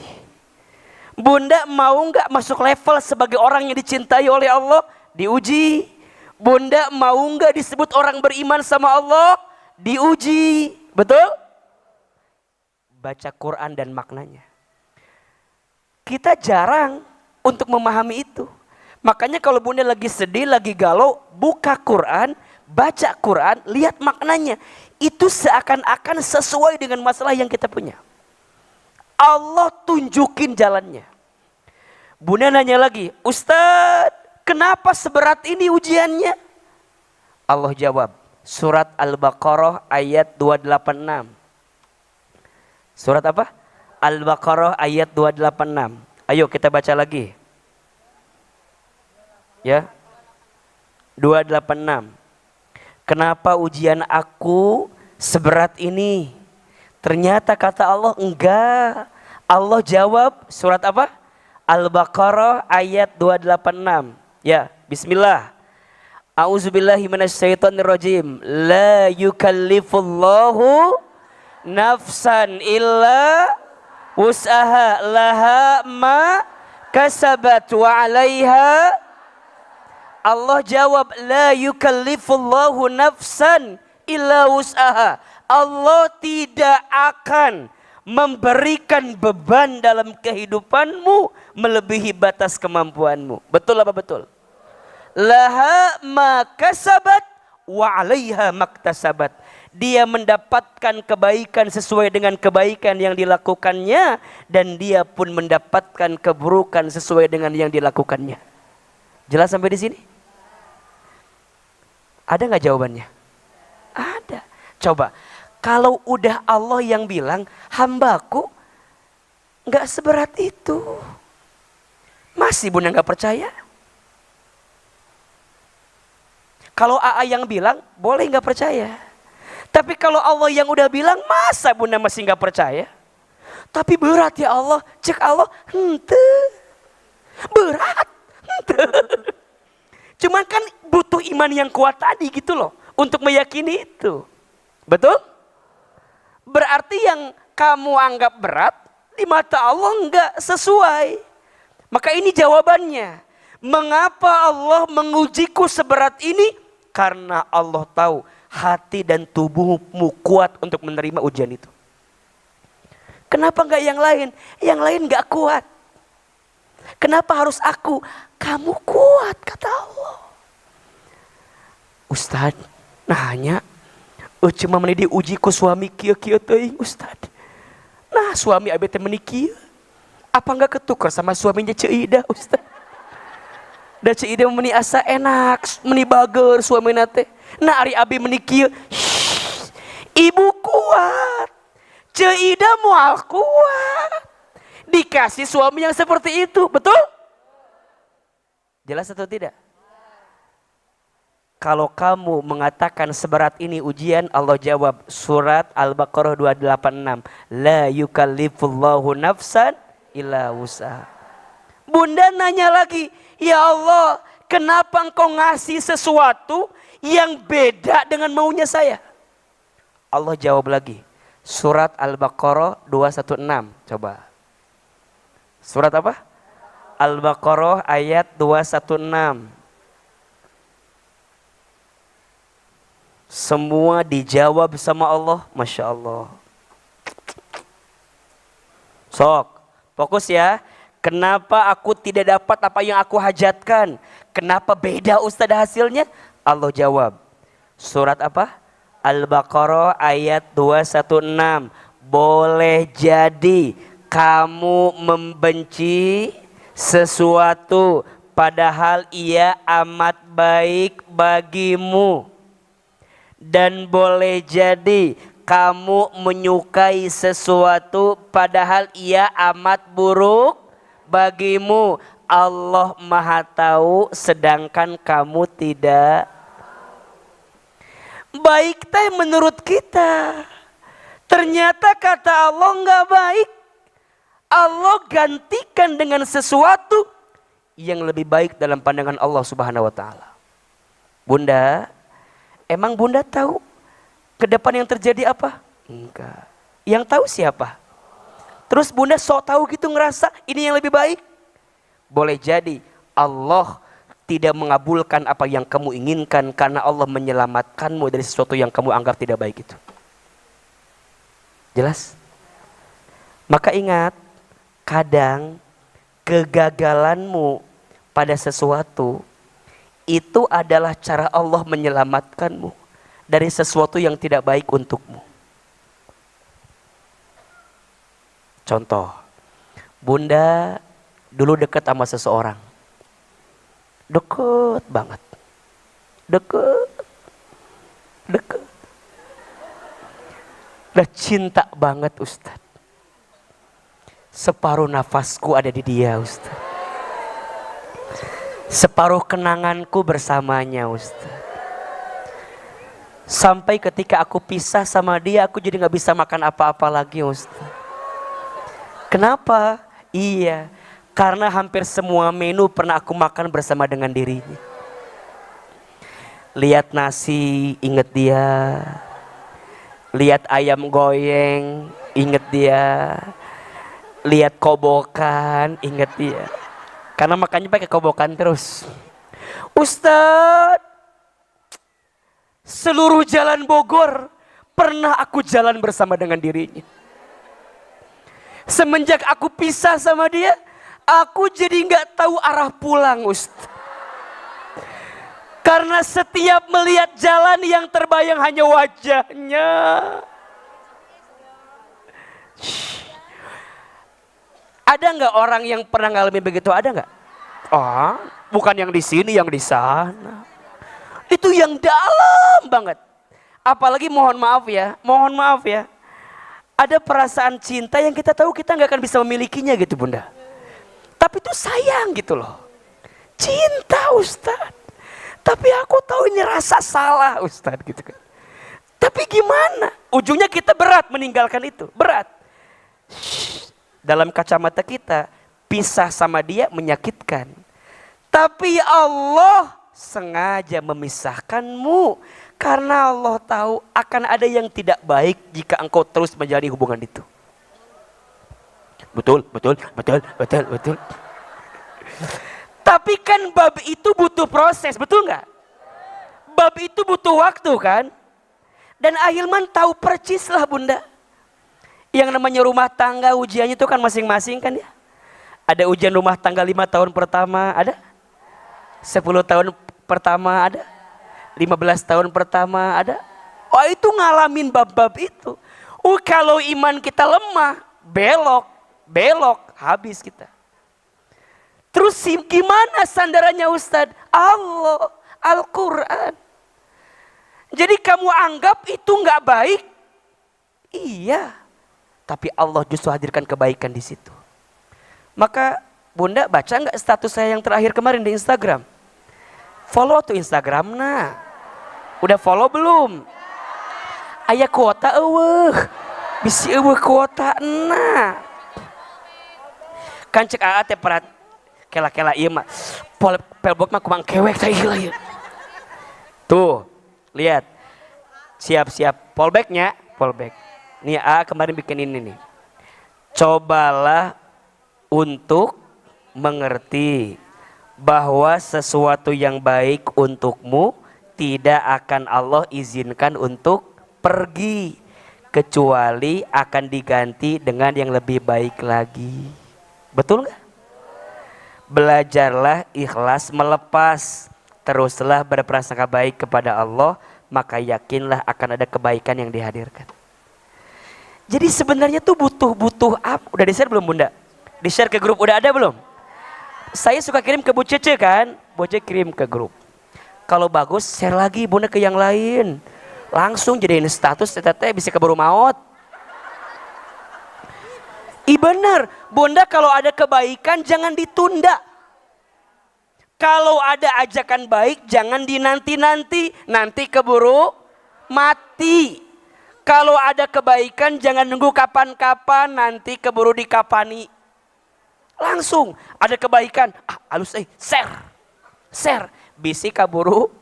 S1: Bunda mau nggak masuk level sebagai orang yang dicintai oleh Allah? Diuji. Bunda mau nggak disebut orang beriman sama Allah? Diuji. Betul? Baca Quran dan maknanya. Kita jarang untuk memahami itu. Makanya kalau Bunda lagi sedih, lagi galau, buka Quran, baca Quran, lihat maknanya. Itu seakan-akan sesuai dengan masalah yang kita punya. Allah tunjukin jalannya. Bunda nanya lagi, Ustadz, kenapa seberat ini ujiannya? Allah jawab, surat Al-Baqarah ayat 286. Surat apa? Al-Baqarah ayat 286. Ayo kita baca lagi. Ya. 286. Kenapa ujian aku seberat ini? Ternyata kata Allah enggak. Allah jawab surat apa? Al-Baqarah ayat 286. Ya, bismillah. A'udzubillahi minasyaitonirrajim. La yukallifullahu nafsan illa wus'aha laha ma kasabat wa 'alaiha. Allah jawab, la yukallifullahu nafsan illa wus'aha. Allah tidak akan memberikan beban dalam kehidupanmu melebihi batas kemampuanmu. Betul apa betul? Laha ma kasabat wa 'alaiha maktasabat. Dia mendapatkan kebaikan sesuai dengan kebaikan yang dilakukannya, dan dia pun mendapatkan keburukan sesuai dengan yang dilakukannya. Jelas sampai di sini? Ada nggak jawabannya? Ada. Coba, kalau udah Allah yang bilang, hambaku nggak seberat itu, masih Bunda nggak percaya? Kalau AA yang bilang, boleh nggak percaya? Tapi kalau Allah yang udah bilang, masa Bunda masih nggak percaya? Tapi berat ya Allah. Cek Allah, berat. Cuman kan butuh iman yang kuat tadi gitu loh, untuk meyakini itu. Betul? Berarti yang kamu anggap berat, di mata Allah nggak sesuai. Maka ini jawabannya. Mengapa Allah mengujiku seberat ini? Karena Allah tahu hati dan tubuhmu kuat untuk menerima ujian itu. Kenapa enggak yang lain? Yang lain enggak kuat. Kenapa harus aku? Kamu kuat, kata Allah. Ustaz, nanya, cuma menidi uji ku suami kieu-kieu teuing Ustaz. Nah, suami abet teh meuni kieu. Apa enggak ketukar sama suaminya Ceuida, Ustaz? Da Ceuida meuni asa enak, meuni bager suamina teh. Nah, ari abi meuni kieu. Ibu kuat. Ceuida moal kuat. Dikasih suami yang seperti itu, betul? Jelas atau tidak? Kalau kamu mengatakan seberat ini ujian, Allah jawab surat Al-Baqarah 286. La yukallifullahu nafsan illa wus'aha. Bunda nanya lagi, ya Allah, kenapa engkau ngasih sesuatu yang beda dengan maunya saya? Allah jawab lagi, surat Al-Baqarah 216. Coba. Surat apa? Al-Baqarah ayat 216. Semua dijawab sama Allah, Masya Allah. Sok, fokus ya. Kenapa aku tidak dapat apa yang aku hajatkan? Kenapa beda Ustaz hasilnya? Allah jawab. Surat apa? Al-Baqarah ayat 216. Boleh jadi kamu membenci sesuatu padahal ia amat baik bagimu. Dan boleh jadi kamu menyukai sesuatu padahal ia amat buruk bagimu. Allah Maha tahu sedangkan kamu tidak. Baik teh menurut kita. Ternyata kata Allah enggak baik. Allah gantikan dengan sesuatu yang lebih baik dalam pandangan Allah Subhanahu wa taala. Bunda, emang Bunda tahu ke depan yang terjadi apa? Enggak. Yang tahu siapa? Terus Bunda sok tahu gitu ngerasa ini yang lebih baik? Boleh jadi Allah tidak mengabulkan apa yang kamu inginkan karena Allah menyelamatkanmu dari sesuatu yang kamu anggap tidak baik itu. Jelas? Maka ingat, kadang kegagalanmu pada sesuatu itu adalah cara Allah menyelamatkanmu dari sesuatu yang tidak baik untukmu. Contoh, Bunda dulu dekat sama seseorang. Deket banget. Deket. Udah cinta banget Ustaz. Separuh nafasku ada di dia Ustaz. Separuh kenanganku bersamanya Ustaz. Sampai ketika aku pisah sama dia, aku jadi gak bisa makan apa-apa lagi Ustaz. Kenapa? Iya, karena hampir semua menu pernah aku makan bersama dengan dirinya. Lihat nasi, inget dia. Lihat ayam goyeng, inget dia. Lihat kobokan, inget dia. Karena makannya pakai kobokan terus. Ustadz, seluruh jalan Bogor pernah aku jalan bersama dengan dirinya. Semenjak aku pisah sama dia, aku jadi gak tahu arah pulang Ustadz. Karena setiap melihat jalan yang terbayang hanya wajahnya. Ada nggak orang yang pernah ngalamin begitu? Ada nggak? Oh, bukan yang di sini, yang di sana. Itu yang dalam banget. Apalagi mohon maaf ya. Ada perasaan cinta yang kita tahu kita nggak akan bisa memilikinya gitu Bunda. Tapi itu sayang gitu loh. Cinta Ustadz. Tapi aku tahu ini rasa salah Ustadz gitu kan. Tapi gimana? Ujungnya kita berat meninggalkan itu. Berat. Dalam kacamata kita, pisah sama dia menyakitkan. Tapi Allah sengaja memisahkanmu. Karena Allah tahu akan ada yang tidak baik jika engkau terus menjalani hubungan itu. Betul. Tapi kan bab itu butuh proses, betul nggak? Bab itu butuh waktu kan? Dan Ahilman tahu percis lah Bunda. Yang namanya rumah tangga ujiannya itu kan masing-masing kan ya. Ada ujian rumah tangga 5 tahun pertama, ada? 10 tahun pertama ada? 15 tahun pertama ada? Oh itu ngalamin bab-bab itu. Oh kalau iman kita lemah, belok, habis kita. Terus gimana sandarannya Ustadz? Allah, Al-Quran. Jadi kamu anggap itu nggak baik? Iya. Tapi Allah justru hadirkan kebaikan di situ. Maka Bunda baca nggak status saya yang terakhir kemarin di Instagram? Follow tuh Instagram nah. Udah follow belum? Aya kuota eueuh. Bisi eueuh kuota nah. Kan cek teh perat kela-kela ieu mah. Pelbok mah kumang kewek teh ieu. Tuh, lihat. Siap-siap polbacknya, polback. Nih kemarin bikin ini nih. Cobalah untuk mengerti bahwa sesuatu yang baik untukmu tidak akan Allah izinkan untuk pergi. kecuali akan diganti dengan yang lebih baik lagi. Betul nggak? Belajarlah ikhlas melepas, teruslah berprasangka baik kepada Allah, maka yakinlah akan ada kebaikan yang dihadirkan. Jadi sebenarnya tuh butuh apa? Udah di-share belum Bunda? Di-share ke grup udah ada belum? Saya suka kirim ke Bu Cece kan, Bu Cece kirim ke grup. Kalau bagus share lagi Bunda ke yang lain. Langsung jadiin status teteh bisa keburu maut. Bener, Bunda kalau ada kebaikan jangan ditunda. Kalau ada ajakan baik jangan dinanti-nanti, nanti keburu mati. Kalau ada kebaikan jangan nunggu kapan-kapan, nanti keburu dikapani. Langsung ada kebaikan, halus share, bisi kaburu.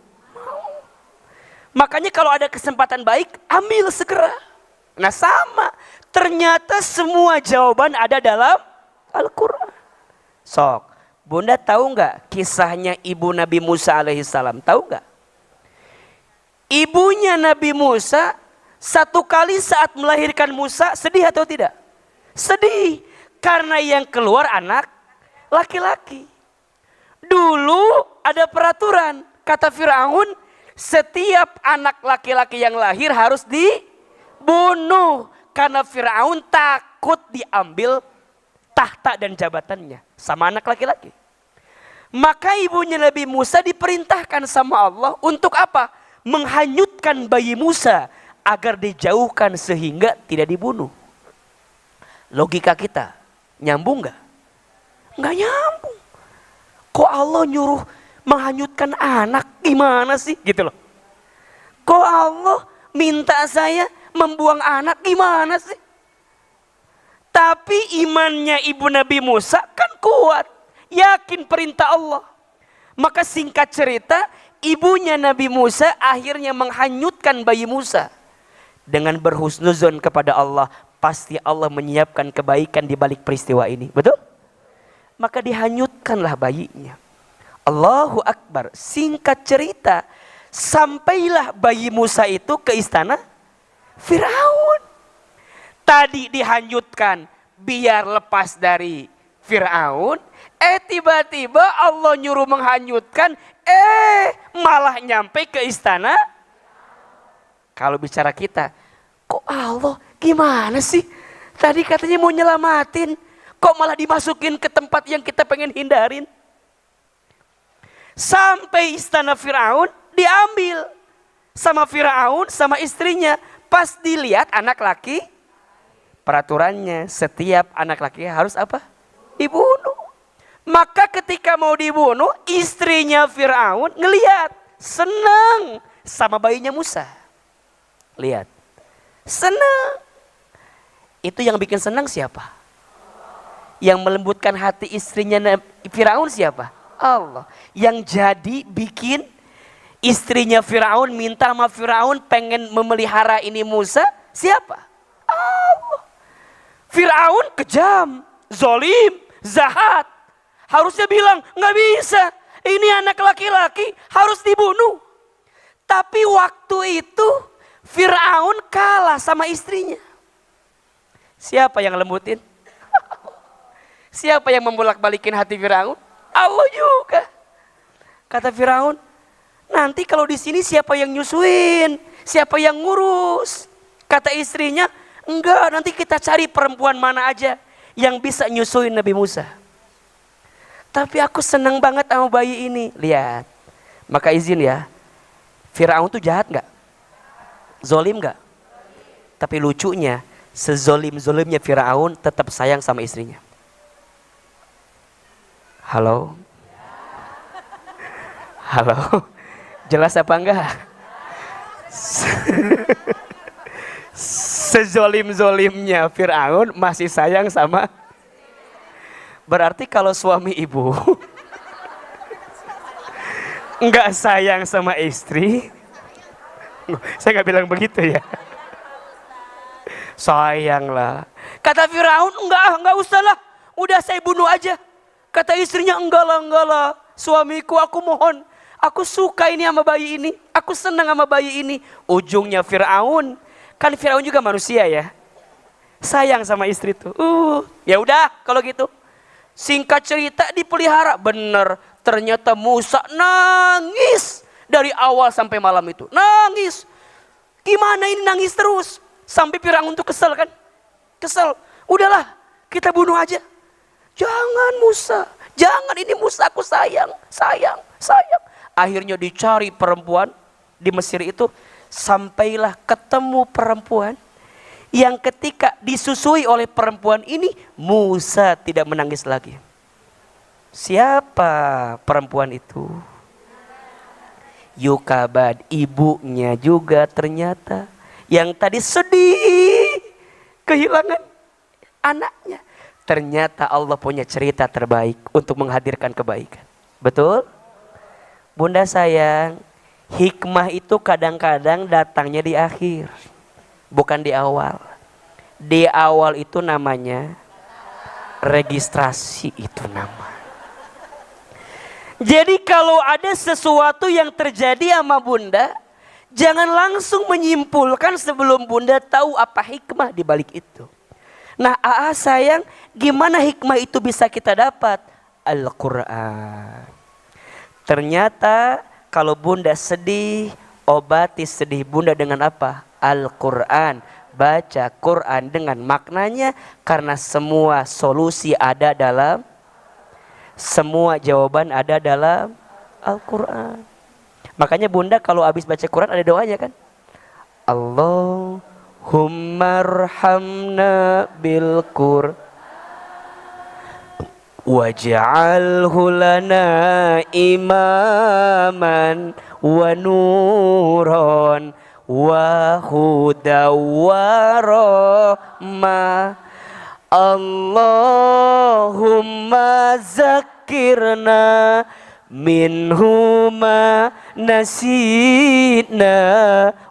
S1: Makanya kalau ada kesempatan baik, ambil segera. Nah sama, ternyata semua jawaban ada dalam Al-Quran. Sok, Bunda tahu nggak kisahnya ibu Nabi Musa alaihissalam? Tahu nggak? Ibunya Nabi Musa satu kali saat melahirkan Musa sedih atau tidak? Sedih, karena yang keluar anak laki-laki. Dulu ada peraturan, kata Firaun, setiap anak laki-laki yang lahir harus dibunuh. Karena Firaun takut diambil tahta dan jabatannya sama anak laki-laki. Maka ibunya Nabi Musa diperintahkan sama Allah untuk apa? Menghanyutkan bayi Musa agar dijauhkan sehingga tidak dibunuh. Logika kita nyambung gak? Nggak nyambung. Kok Allah nyuruh menghanyutkan anak, gimana sih gitu loh. Kok Allah minta saya membuang anak, gimana sih? Tapi imannya ibu Nabi Musa kan kuat, yakin perintah Allah. Maka singkat cerita, ibunya Nabi Musa akhirnya menghanyutkan bayi Musa. Dengan berhusnuzon kepada Allah, pasti Allah menyiapkan kebaikan di balik peristiwa ini, betul? Maka dihanyutkanlah bayinya. Allahu Akbar. Singkat cerita, sampailah bayi Musa itu ke istana Firaun. Tadi dihanyutkan biar lepas dari Firaun. Tiba-tiba Allah nyuruh menghanyutkan. Malah nyampe ke istana. Kalau bicara kita, kok Allah gimana sih? Tadi katanya mau nyelamatin. Kok malah dimasukin ke tempat yang kita pengen hindarin? Sampai istana Firaun diambil sama Firaun sama istrinya. Pas dilihat anak laki, peraturannya setiap anak laki harus apa? Dibunuh. Maka ketika mau dibunuh, istrinya Firaun ngelihat, senang sama bayinya Musa. Lihat, senang. Itu yang bikin senang siapa? Yang melembutkan hati istrinya Firaun siapa? Allah. Yang jadi bikin istrinya Firaun minta sama Firaun pengen memelihara ini Musa, siapa? Allah. Firaun kejam, zolim, jahat. Harusnya bilang, nggak bisa. Ini anak laki-laki harus dibunuh. Tapi waktu itu Firaun kalah sama istrinya. Siapa yang lembutin? Siapa yang membolak-balikin hati Firaun? Allah juga. Kata Firaun, nanti kalau di sini siapa yang nyusuin? Siapa yang ngurus? Kata istrinya, enggak, nanti kita cari perempuan mana aja yang bisa nyusuin Nabi Musa. Tapi aku senang banget sama bayi ini. Lihat, maka izin ya, Firaun tuh jahat gak? Zolim gak? Tapi lucunya, sezolim-zolimnya Firaun tetap sayang sama istrinya. Halo? Halo? Jelas apa enggak? Sezolim-zolimnya Firaun masih sayang sama. Berarti kalau suami ibu enggak sayang sama istri, saya enggak bilang begitu ya. Sayanglah. Kata Firaun, enggak usah lah, udah saya bunuh aja. Kata istrinya, enggak lah, suamiku aku mohon, aku suka ini sama bayi ini, aku senang sama bayi ini. Ujungnya Firaun Kan Firaun juga manusia ya. Sayang sama istri tuh. Ya udah kalau gitu. Singkat cerita dipelihara. Bener, ternyata Musa nangis dari awal sampai malam itu. Nangis. Gimana ini nangis terus? Sampai Firaun tuh kesel kan? Kesel. Udahlah, kita bunuh aja. Jangan Musa. Jangan, ini Musa aku sayang. Sayang, sayang. Akhirnya dicari perempuan di Mesir itu. Sampailah ketemu perempuan yang ketika disusui oleh perempuan ini, Musa tidak menangis lagi. Siapa perempuan itu? Yukabad, ibunya juga ternyata. Yang tadi sedih kehilangan anaknya. Ternyata Allah punya cerita terbaik untuk menghadirkan kebaikan. Betul? Bunda sayang, hikmah itu kadang-kadang datangnya di akhir. Bukan di awal. Di awal itu namanya registrasi, itu nama. Jadi kalau ada sesuatu yang terjadi sama bunda, jangan langsung menyimpulkan sebelum bunda tahu apa hikmah di balik itu. Nah, sayang, gimana hikmah itu bisa kita dapat? Al-Quran. Ternyata kalau bunda sedih, obati sedih bunda dengan apa? Al-Quran. Baca Quran dengan maknanya, karena semua solusi ada dalam, semua jawaban ada dalam Al-Quran. Makanya bunda kalau habis baca Quran ada doanya kan? Allahumma arhamna bil Qur'an waj'alhu lana imaman wa nuran wa huda wa rahmah. Allahumma zakirna minhuma nasina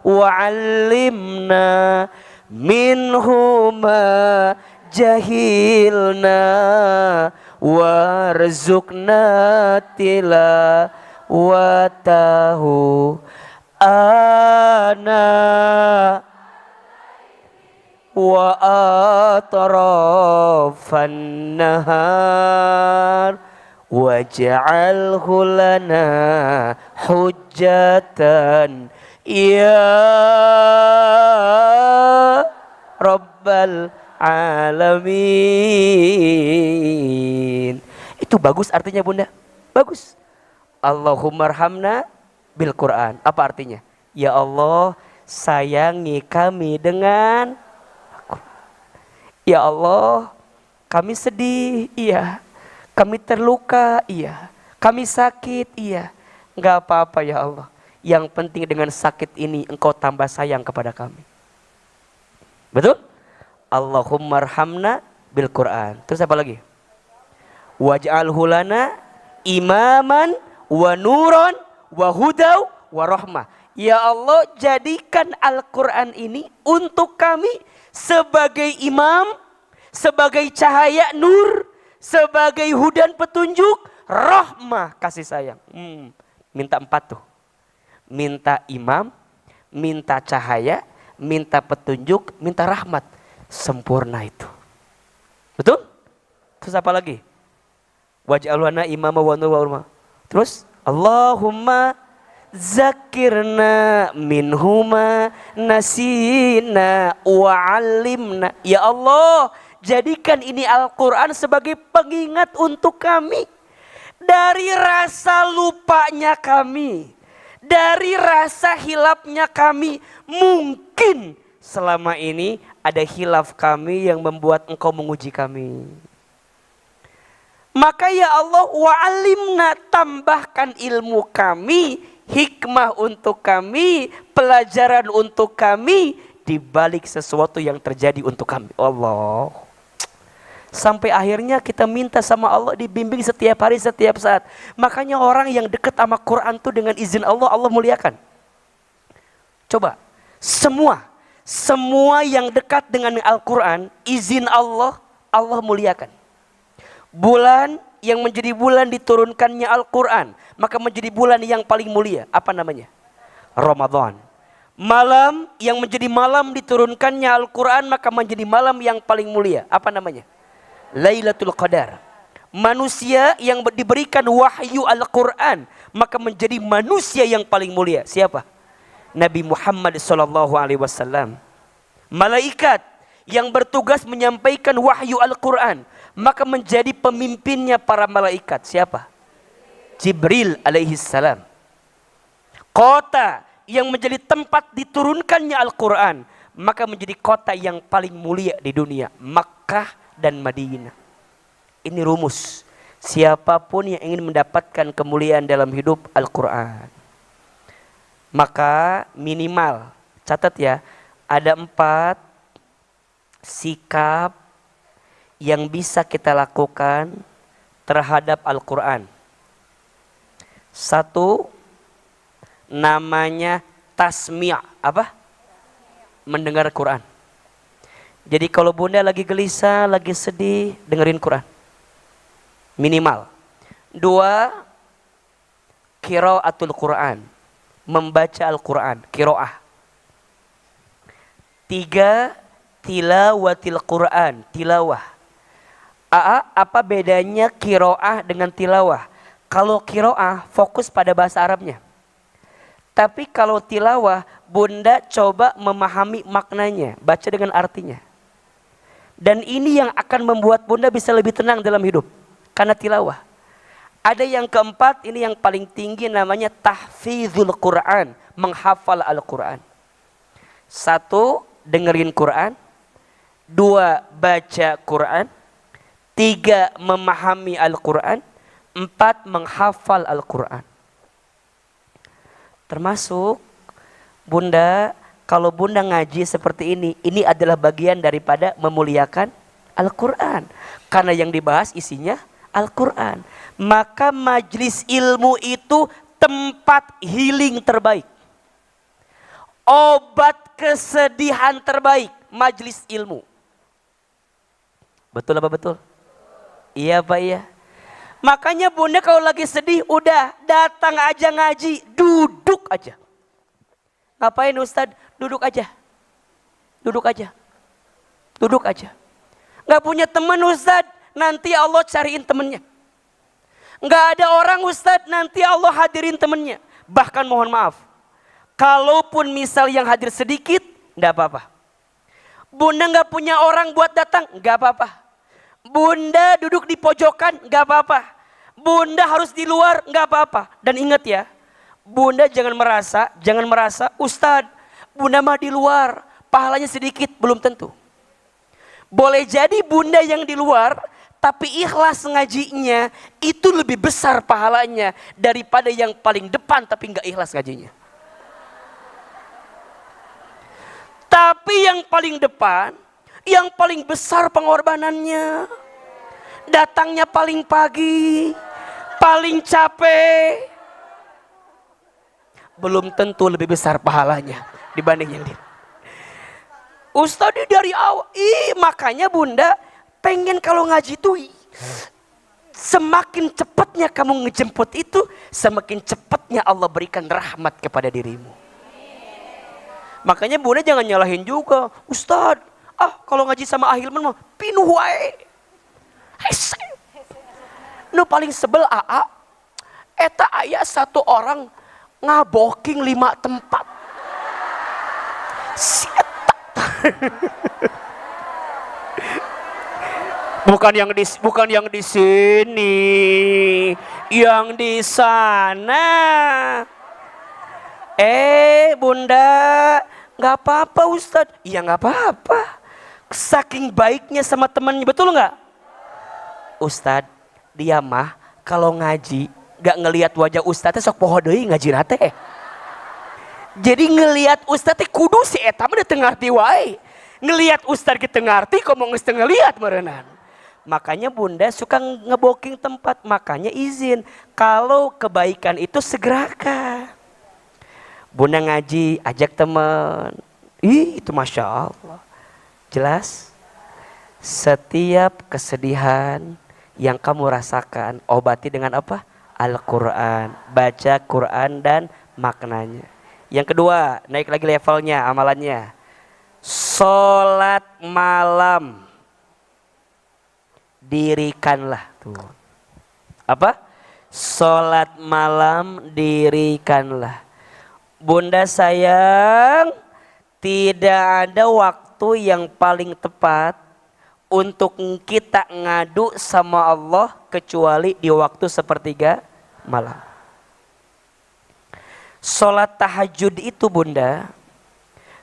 S1: wa 'allimna minhuma jahilna warzuqna tilawatahu ana wa atrafan nahar waj'alhu lana hujjatan ya rabbal alamin. Itu bagus artinya bunda, bagus. Allahumma arhamna bil Quran. Apa artinya? Ya Allah, sayangi kami dengan Al-Quran. Ya Allah, kami sedih, iya. Kami terluka, iya. Kami sakit, iya. Enggak apa-apa ya Allah. Yang penting dengan sakit ini Engkau tambah sayang kepada kami. Betul? Allahumma arhamna bil Quran. Terus apa lagi? Waj'alhu lana imaman wa nuran wa hudaw wa rahmah. Ya Allah, jadikan Al-Quran ini untuk kami sebagai imam, sebagai cahaya nur, sebagai hudan petunjuk, rahmah kasih sayang. Minta 4 tuh. Minta imam, minta cahaya, minta petunjuk, minta rahmat. Sempurna itu. Betul? Terus apa lagi? Waj'alna imama wa nur wa rahmah. Terus Allahumma zakirna minhuma nasina wa 'allimna. Ya Allah, jadikan ini Al-Quran sebagai pengingat untuk kami. Dari rasa lupanya kami, dari rasa hilafnya kami. Mungkin selama ini ada hilaf kami yang membuat Engkau menguji kami. Maka ya Allah, wa'alimna, tambahkan ilmu kami, hikmah untuk kami, pelajaran untuk kami, di balik sesuatu yang terjadi untuk kami. Allah. Sampai akhirnya kita minta sama Allah dibimbing setiap hari, setiap saat. Makanya orang yang dekat sama Quran tuh dengan izin Allah, Allah muliakan. Coba, semua yang dekat dengan Al-Quran, izin Allah, Allah muliakan. Bulan yang menjadi bulan diturunkannya Al-Quran, maka menjadi bulan yang paling mulia. Apa namanya? Ramadan. Malam yang menjadi malam diturunkannya Al-Quran, maka menjadi malam yang paling mulia. Apa namanya? Lailatul Qadar. Manusia yang diberikan wahyu Al-Quran, maka menjadi manusia yang paling mulia. Siapa? Nabi Muhammad SAW. Malaikat yang bertugas menyampaikan wahyu Al-Quran, maka menjadi pemimpinnya para malaikat. Siapa? Jibril alaihissalam. Kota yang menjadi tempat diturunkannya Al-Quran, maka menjadi kota yang paling mulia di dunia, Makkah dan Madinah. Ini rumus. Siapapun yang ingin mendapatkan kemuliaan dalam hidup, Al-Quran. Maka minimal, catat ya, ada 4 sikap yang bisa kita lakukan terhadap Al-Quran. 1, namanya tasmi'. Apa? Mendengar Quran. Jadi kalau bunda lagi gelisah, lagi sedih, dengerin Quran. Minimal. 2, qiraatul Quran. Membaca Al-Quran. Qiraah. 3, tilawatil Quran. Tilawah. Apa bedanya qiraah dengan tilawah? Kalau qiraah fokus pada bahasa Arabnya. Tapi kalau tilawah, bunda coba memahami maknanya, baca dengan artinya. Dan ini yang akan membuat bunda bisa lebih tenang dalam hidup, karena tilawah. Ada yang keempat, ini yang paling tinggi, namanya tahfizul Quran, menghafal Al-Quran. 1, dengerin Quran. 2, baca Quran. 3, memahami Al-Quran. 4, menghafal Al-Quran. Termasuk bunda, kalau bunda ngaji seperti ini adalah bagian daripada memuliakan Al-Quran. Karena yang dibahas isinya Al-Quran. Maka majlis ilmu itu tempat healing terbaik. Obat kesedihan terbaik, majlis ilmu. Betul apa betul? Iya Pak, iya. Makanya bunda kalau lagi sedih, udah datang aja ngaji, duduk aja. Ngapain Ustadz? Duduk aja. Duduk aja. Duduk aja. Gak punya teman Ustadz, nanti Allah cariin temennya. Gak ada orang Ustadz, nanti Allah hadirin temennya. Bahkan mohon maaf, kalaupun misal yang hadir sedikit, gak apa-apa. Bunda gak punya orang buat datang, gak apa-apa. Bunda duduk di pojokan, gak apa-apa. Bunda harus di luar, gak apa-apa. Dan ingat ya, bunda jangan merasa, Ustadz, bunda mah di luar, pahalanya sedikit, belum tentu. Boleh jadi bunda yang di luar, tapi ikhlas ngajinya, itu lebih besar pahalanya, daripada yang paling depan tapi gak ikhlas ngajinya. Tapi yang paling depan, yang paling besar pengorbanannya, datangnya paling pagi, paling capek, belum tentu lebih besar pahalanya dibanding yang lain. Ustadz dari awal, makanya bunda pengen kalau ngaji itu semakin cepatnya kamu ngejemput itu, semakin cepatnya Allah berikan rahmat kepada dirimu. Makanya bunda jangan nyalahin juga, Ustadz, kalau ngaji sama Ahilman mah pinuh wae. Hese. Nu paling sebel eta aya 1 orang ngaboking 5 tempat. Si eta. Bukan yang di sini, yang di sana. Bunda, nggak apa-apa Ustadz. Iya nggak apa-apa. Saking baiknya sama temannya, betul nggak? Ustadz, dia mah kalau ngaji nggak ngelihat wajah Ustadz sok poho deui ngaji nate. Jadi ngelihat Ustadz kudu si eta mah teu ngarti wae. Ngelihat Ustadz kita ngarti kok mau geus teu ngelihat meureunana. Makanya bunda suka ngeboking tempat, makanya izin kalau kebaikan itu segerakan. Bunda ngaji, ajak teman. Itu Masya Allah. Jelas? Setiap kesedihan yang kamu rasakan, obati dengan apa? Al-Quran. Baca Quran dan maknanya. Yang kedua, naik lagi levelnya, amalannya. Sholat malam. Dirikanlah. Tuh. Apa? Sholat malam dirikanlah. Bunda sayang, tidak ada waktu yang paling tepat untuk kita ngadu sama Allah kecuali di waktu sepertiga malam. Sholat tahajud itu bunda,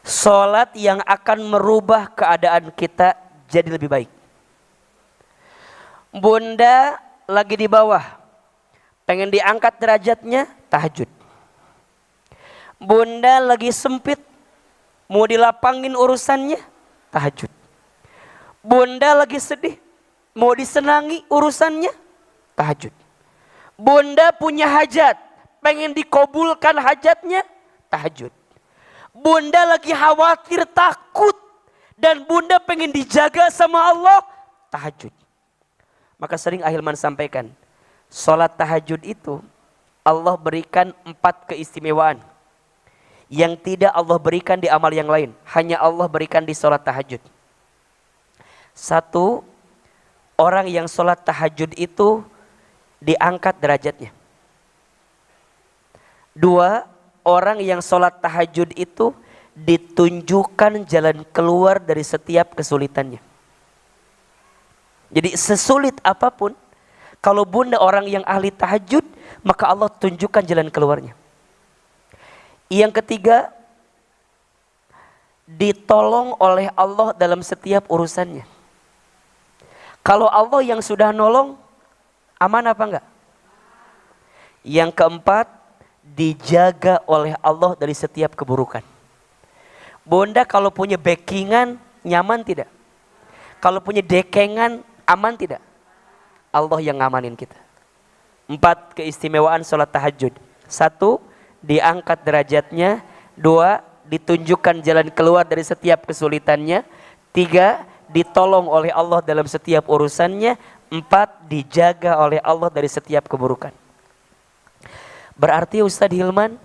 S1: sholat yang akan merubah keadaan kita jadi lebih baik. Bunda lagi di bawah, pengen diangkat derajatnya, tahajud. Bunda lagi sempit, mau dilapangin urusannya, tahajud. Bunda lagi sedih, mau disenangi urusannya, tahajud. Bunda punya hajat, pengen dikabulkan hajatnya, tahajud. Bunda lagi khawatir, takut, dan bunda pengen dijaga sama Allah, tahajud. Maka sering Ahilman sampaikan, sholat tahajud itu Allah berikan 4 keistimewaan yang tidak Allah berikan di amal yang lain, hanya Allah berikan di sholat tahajud. 1, orang yang sholat tahajud itu diangkat derajatnya. 2, orang yang sholat tahajud itu ditunjukkan jalan keluar dari setiap kesulitannya. Jadi sesulit apapun, kalau bunda orang yang ahli tahajud, maka Allah tunjukkan jalan keluarnya. Yang ketiga, ditolong oleh Allah dalam setiap urusannya. Kalau Allah yang sudah nolong, aman apa enggak? Yang keempat, dijaga oleh Allah dari setiap keburukan. Bunda kalau punya backingan, nyaman tidak? Kalau punya dekengan, aman tidak? Allah yang ngamanin kita. 4 keistimewaan sholat tahajud. 1, diangkat derajatnya. 2, ditunjukkan jalan keluar dari setiap kesulitannya. 3, ditolong oleh Allah dalam setiap urusannya. 4, dijaga oleh Allah dari setiap keburukan. Berarti Ustadz Hilman,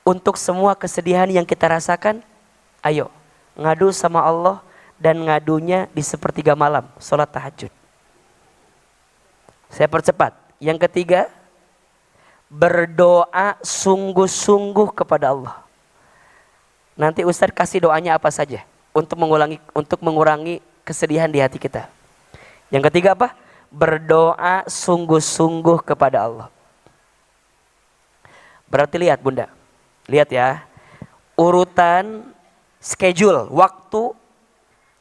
S1: untuk semua kesedihan yang kita rasakan, ayo ngadu sama Allah, dan ngadunya di sepertiga malam, sholat tahajud. Saya percepat. Yang ketiga, berdoa sungguh-sungguh kepada Allah. Nanti Ustadz kasih doanya apa saja untuk mengurangi kesedihan di hati kita. Yang ketiga apa? Berdoa sungguh-sungguh kepada Allah. Berarti lihat bunda, lihat ya, urutan schedule, waktu.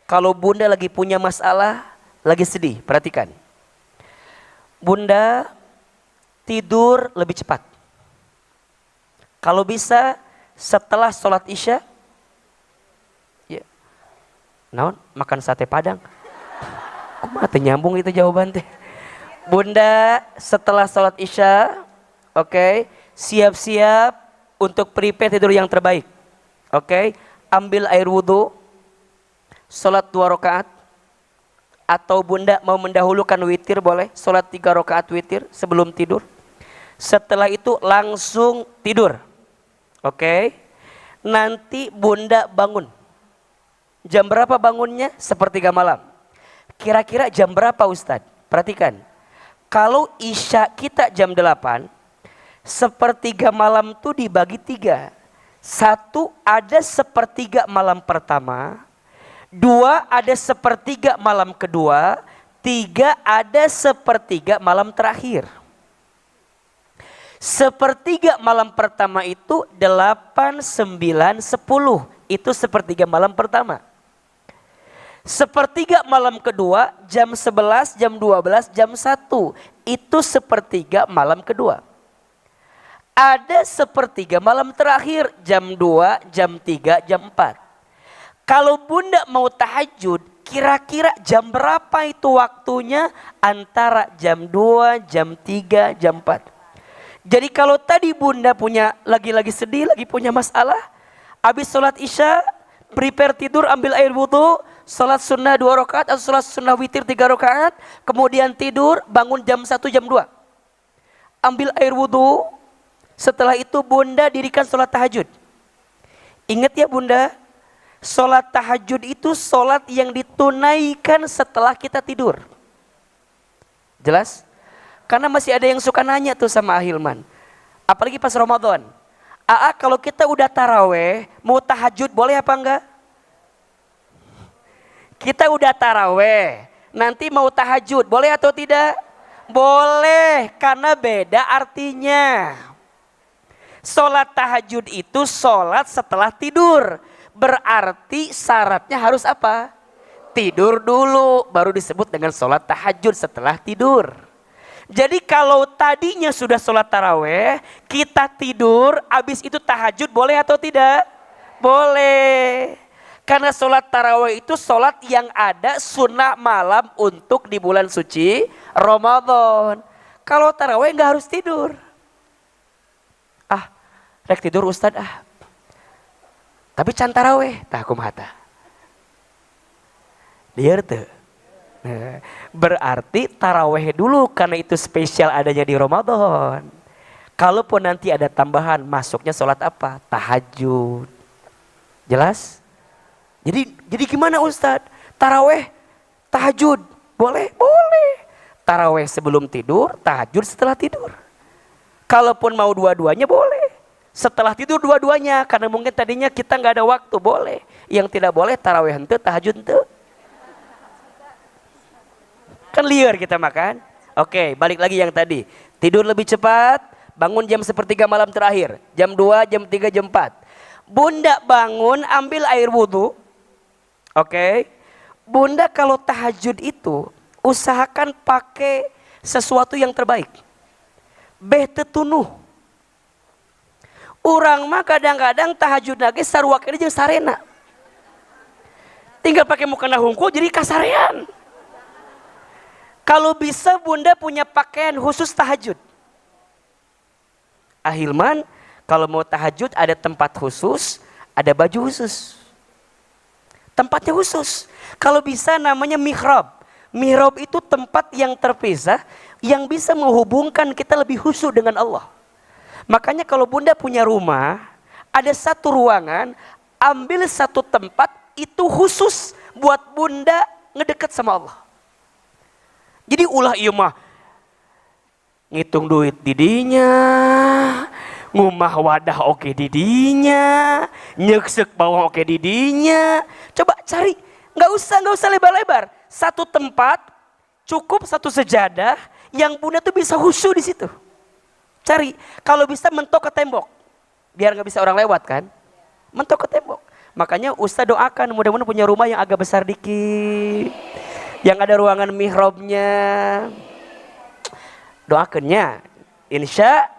S1: Kalau bunda lagi punya masalah, lagi sedih, perhatikan. Bunda tidur lebih cepat. Kalau bisa setelah sholat isya, ya, naon, makan sate padang. Kok mati nyambung itu jawaban teh. Bunda setelah sholat isya, oke, siap-siap untuk prepare tidur yang terbaik. Oke, ambil air wudhu, sholat 2 rakaat, atau bunda mau mendahulukan witir boleh, sholat 3 rakaat witir sebelum tidur. Setelah itu langsung tidur. Oke, nanti bunda bangun. Jam berapa bangunnya? Sepertiga malam. Kira-kira jam berapa Ustadz? Perhatikan, kalau isya kita jam 8, sepertiga malam itu dibagi 3. 1 ada sepertiga malam pertama, 2 ada sepertiga malam kedua, 3 ada sepertiga malam terakhir. Sepertiga malam pertama itu 8, 9, 10. Itu sepertiga malam pertama. Sepertiga malam kedua jam 11, jam 12, jam 1. Itu sepertiga malam kedua. Ada sepertiga malam terakhir jam 2, jam 3, jam 4. Kalau bunda mau tahajud, kira-kira jam berapa itu waktunya? Antara jam 2, jam 3, jam 4. Jadi kalau tadi bunda punya lagi sedih, lagi punya masalah, habis sholat isya, prepare tidur, ambil air wudhu, sholat sunnah 2 rakaat atau sholat sunnah witir 3 rakaat, kemudian tidur, bangun jam 1, jam 2. Ambil air wudhu, setelah itu bunda dirikan sholat tahajud. Ingat ya bunda, sholat tahajud itu sholat yang ditunaikan setelah kita tidur. Jelas? Karena masih ada yang suka nanya tuh sama Ahilman. Apalagi pas Ramadan. Kalau kita udah taraweh, mau tahajud boleh apa enggak? Kita udah taraweh, nanti mau tahajud, boleh atau tidak? Boleh, karena beda artinya. Sholat tahajud itu sholat setelah tidur. Berarti syaratnya harus apa? Tidur dulu, baru disebut dengan sholat tahajud setelah tidur. Jadi kalau tadinya sudah sholat taraweh, kita tidur, habis itu tahajud boleh atau tidak? Boleh. Karena sholat taraweh itu sholat yang ada sunnah malam untuk di bulan suci Ramadan. Kalau taraweh nggak harus tidur. Rek tidur Ustad tapi can taraweh tah kumaha. Liar tuh. Berarti taraweh dulu karena itu spesial adanya di Ramadan. Kalaupun nanti ada tambahan masuknya sholat apa? Tahajud. Jelas? Jadi gimana Ustad? Taraweh, tahajud, boleh? Boleh. Taraweh sebelum tidur, tahajud setelah tidur. Kalaupun mau dua-duanya boleh. Setelah tidur dua-duanya, karena mungkin tadinya kita nggak ada waktu, boleh. Yang tidak boleh taraweh hente, tahajud hente. Kan liar kita makan. Oke, balik lagi yang tadi. Tidur lebih cepat, bangun jam 1/3 malam terakhir. Jam 2, jam 3, jam 4. Bunda bangun, ambil air wudhu. Oke. Bunda kalau tahajud itu, usahakan pakai sesuatu yang terbaik. Tetunuh. Urang mah kadang-kadang tahajud lagi sarua kene jeung sarena. Tinggal pakai mukena hungkul jadi kasarean. Kalau bisa bunda punya pakaian khusus tahajud. Ahilman, kalau mau tahajud ada tempat khusus, ada baju khusus. Tempatnya khusus. Kalau bisa namanya mihrab. Mihrab itu tempat yang terpisah yang bisa menghubungkan kita lebih khusyuk dengan Allah. Makanya kalau bunda punya rumah, ada satu ruangan, ambil satu tempat itu khusus buat bunda ngedeket sama Allah. Jadi ulah ieu mah ngitung duit didinya, ngumah wadah oke didinya, nyeksek bawang oke didinya. Coba cari, nggak usah lebar-lebar. Satu tempat cukup satu sejadah yang bunda tuh bisa khusyuk di situ. Cari, kalau bisa mentok ke tembok, biar nggak bisa orang lewat kan, mentok ke tembok. Makanya Ustaz doakan mudah-mudahan punya rumah yang agak besar dikit, yang ada ruangan mihrabnya. Doakannya, insya.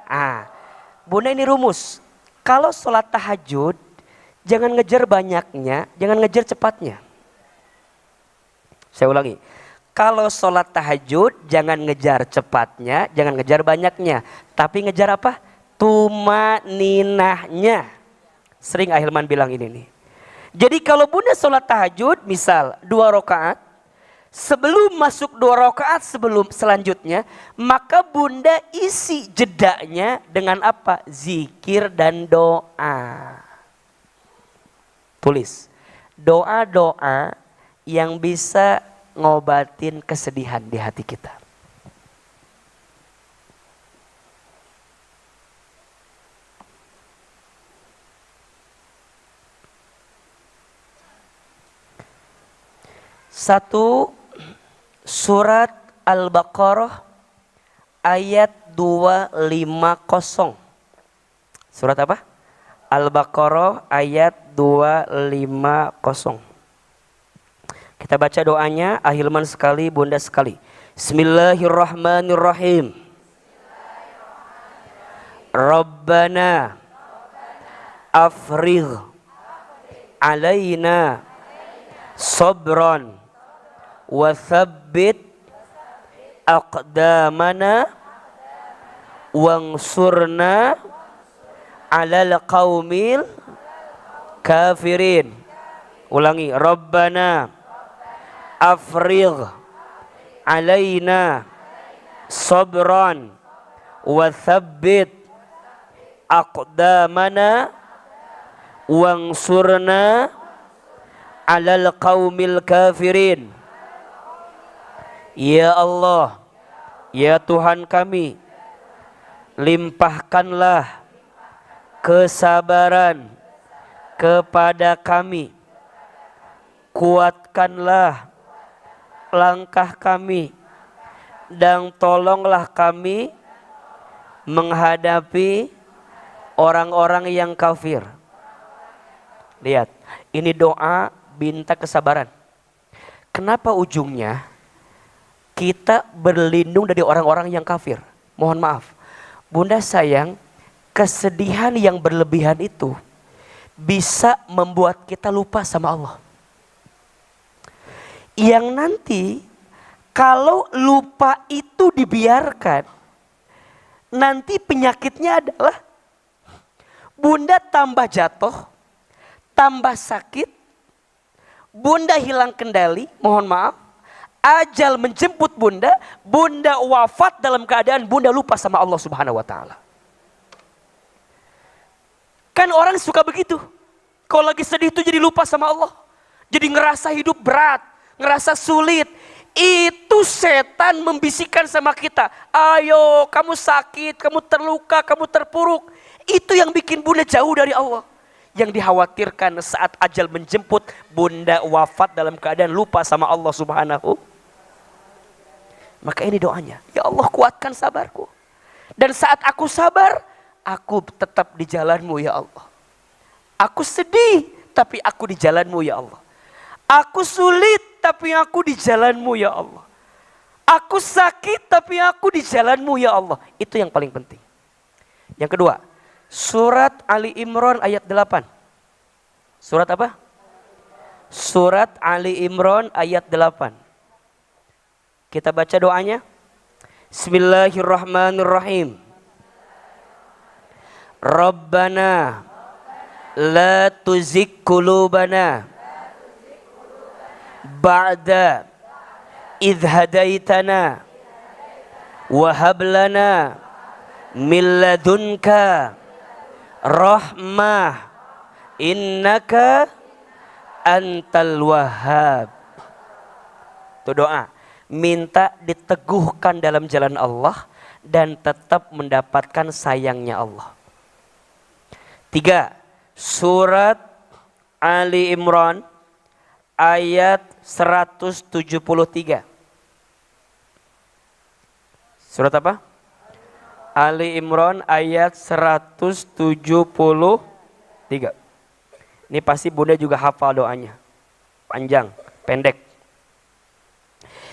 S1: Bunda ini rumus. Kalau sholat tahajud, jangan ngejar banyaknya, jangan ngejar cepatnya. Saya ulangi. Kalau sholat tahajud, jangan ngejar cepatnya, jangan ngejar banyaknya. Tapi ngejar apa? Tumaninahnya. Sering Ahilman bilang ini nih. Jadi kalau bunda sholat tahajud, misal 2 rakaat, sebelum masuk 2 rakaat selanjutnya, maka bunda isi jedanya dengan apa? Zikir dan doa. Tulis. Doa-doa yang bisa ngobatin kesedihan di hati kita. Satu, surat Al-Baqarah ayat 250. Surat apa? Al-Baqarah ayat 250. Kita baca doanya, Ahilman sekali, bunda sekali. Bismillahirrahmanirrahim. Rabbana afrigh alaina sabran wa thabbit aqdamana wansurna alal qaumil kafirin. Ulangi, Rabbana afrigh alaina sabran wa thabbit aqdamana Wansurna 'alal qaumil kafirin. Ya Allah, ya Tuhan kami, limpahkanlah kesabaran kepada kami, kuatkanlah langkah kami, dan tolonglah kami menghadapi orang-orang yang kafir. Lihat, ini doa minta kesabaran. Kenapa ujungnya kita berlindung dari orang-orang yang kafir? Mohon maaf, Bunda sayang, kesedihan yang berlebihan itu bisa membuat kita lupa sama Allah. Yang nanti kalau lupa itu dibiarkan, nanti penyakitnya adalah Bunda tambah jatuh, tambah sakit, Bunda hilang kendali, mohon maaf, ajal menjemput Bunda, Bunda wafat dalam keadaan Bunda lupa sama Allah Subhanahu wa taala. Kan orang suka begitu. Kalau lagi sedih itu jadi lupa sama Allah. Jadi ngerasa hidup berat, ngerasa sulit. Itu setan membisikkan sama kita, ayo kamu sakit, kamu terluka, kamu terpuruk. Itu yang bikin Bunda jauh dari Allah. Yang dikhawatirkan saat ajal menjemput, Bunda wafat dalam keadaan lupa sama Allah Subhanahu. Maka ini doanya, ya Allah kuatkan sabarku. Dan saat aku sabar, aku tetap di jalanmu ya Allah. Aku sedih, tapi aku di jalanmu ya Allah. Aku sulit, tapi aku di jalanmu ya Allah. Aku sakit, tapi aku di jalanmu ya Allah. Itu yang paling penting. Yang kedua, surat Ali Imran ayat 8. Surat apa? Surat Ali Imran ayat 8. Kita baca doanya. Bismillahirrahmanirrahim. Rabbana la tuzigh qulubana ba'da idh hadaitana wa hab lana min ladunka rahmah innaka antal wahhab. Itu doa, minta diteguhkan dalam jalan Allah dan tetap mendapatkan sayangnya Allah. 3. Surat Ali Imran ayat 173. Surat apa? Ali Imran ayat 173. Ini pasti Bunda juga hafal doanya. Panjang, pendek.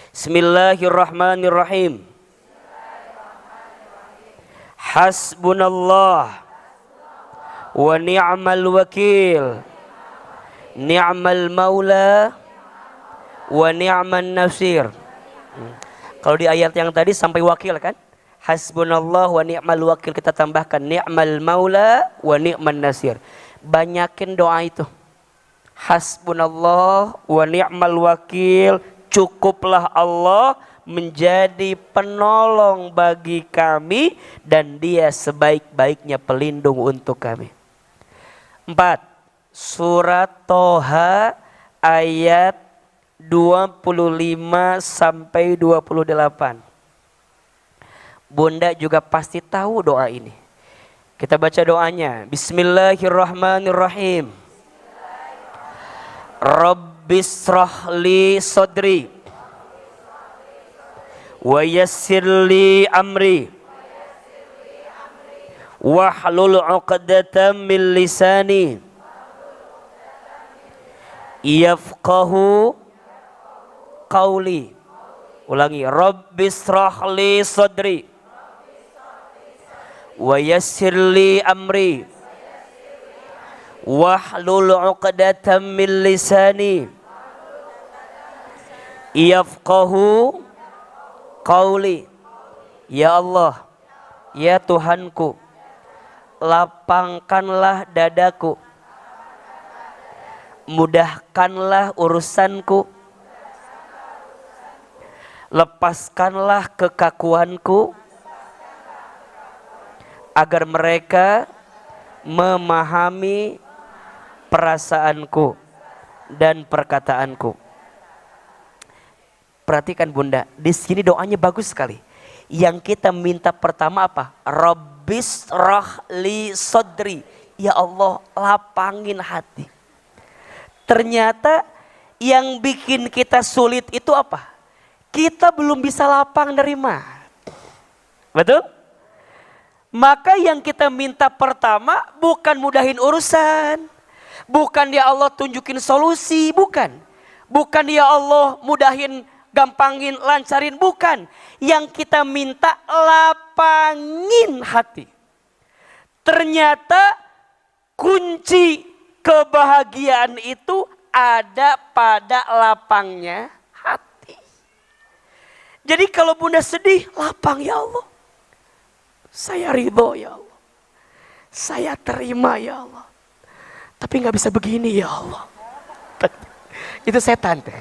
S1: Bismillahirrahmanirrahim. Hasbunallah wa ni'mal wakil. Ni'mal maula wa ni'man nasir. Kalau di ayat yang tadi sampai wakil kan? Hasbunallah wa ni'mal wakil, kita tambahkan ni'mal maula wa ni'man nasir. Banyakin doa itu. Hasbunallah wa ni'mal wakil, cukuplah Allah menjadi penolong bagi kami dan Dia sebaik-baiknya pelindung untuk kami. 4. Surat Toha ayat 25 sampai 28. Bunda juga pasti tahu doa ini. Kita baca doanya. Bismillahirrahmanirrahim. Rabbishrahli sadri wa yassirli amri wahlul 'uqdatam min lisani yafqahu qawli. Ulangi, Rabbishrahli sadri wa yassirli amri wahlul 'uqdatam min lisani yafqahu qawli. Ya Allah, ya Tuhanku, lapangkanlah dadaku, mudahkanlah urusanku, lepaskanlah kekakuanku, agar mereka memahami perasaanku, dan perkataanku. Perhatikan Bunda, di sini doanya bagus sekali. Yang kita minta pertama apa? Rabbis rahli sodri. Ya Allah, lapangin hati. Ternyata yang bikin kita sulit itu apa? Kita belum bisa lapang nerima. Betul? Maka yang kita minta pertama bukan mudahin urusan. Bukan ya Allah tunjukin solusi, bukan. Bukan ya Allah mudahin, gampangin, lancarin, bukan. Yang kita minta lapangin hati. Ternyata kunci kebahagiaan itu ada pada lapangnya hati. Jadi kalau Bunda sedih, lapang ya Allah. Saya ridho ya Allah. Saya terima ya Allah. Tapi gak bisa begini ya Allah. Itu setan tuh.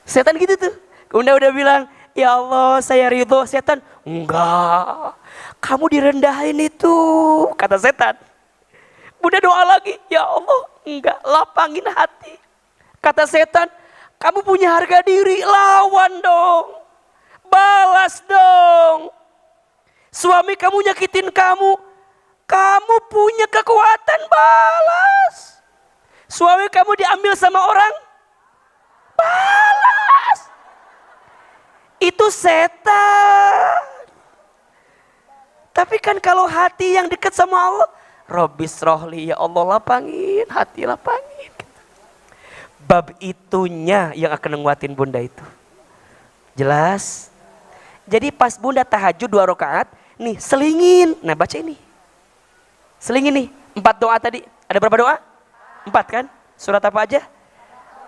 S1: Setan gitu tuh. Bunda udah bilang, ya Allah saya ridho. Setan, enggak. Kamu direndahin itu, kata setan. Bunda doa lagi, ya Allah enggak, lapangin hati. Kata setan, kamu punya harga diri, lawan dong. Balas dong. Suami kamu nyakitin kamu, kamu punya kekuatan balas. Suami kamu diambil sama orang, balas. Itu setan. Tapi kan kalau hati yang dekat sama Allah, Rabbis rohli, ya Allah lapangin hati, lapangin. Bab itunya yang akan nguatin Bunda itu. Jelas? Jadi pas Bunda tahajud 2 rakaat, nih selingin. Nah baca ini. Selingin nih, 4 doa tadi. Ada berapa doa? 4 kan? Surat apa aja?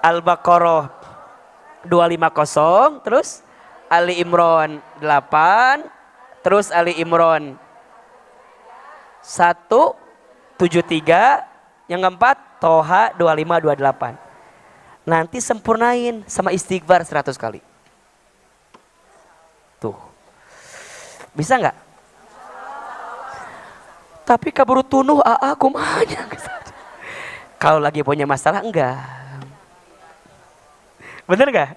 S1: Al-Baqarah 250, terus Ali Imran 8, terus Ali Imran 173, yang keempat Toha 2528. Nanti sempurnain sama istighfar 100 kali. Tuh. Bisa nggak? Tapi kabur tunuh kumanya. Kalau lagi punya masalah enggak. Bener nggak?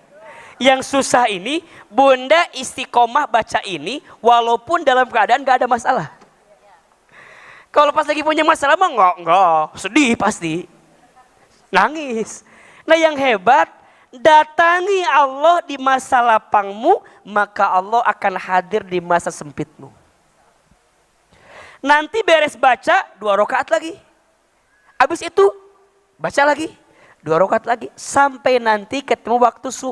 S1: Yang susah ini Bunda istiqomah baca ini walaupun dalam keadaan nggak ada masalah. Kalau pas lagi punya masalah mah enggak, sedih pasti. Nangis. Nah yang hebat, datangi Allah di masa lapangmu, maka Allah akan hadir di masa sempitmu. Nanti beres baca 2 rakaat lagi. Habis itu baca lagi 2 rakaat lagi sampai nanti ketemu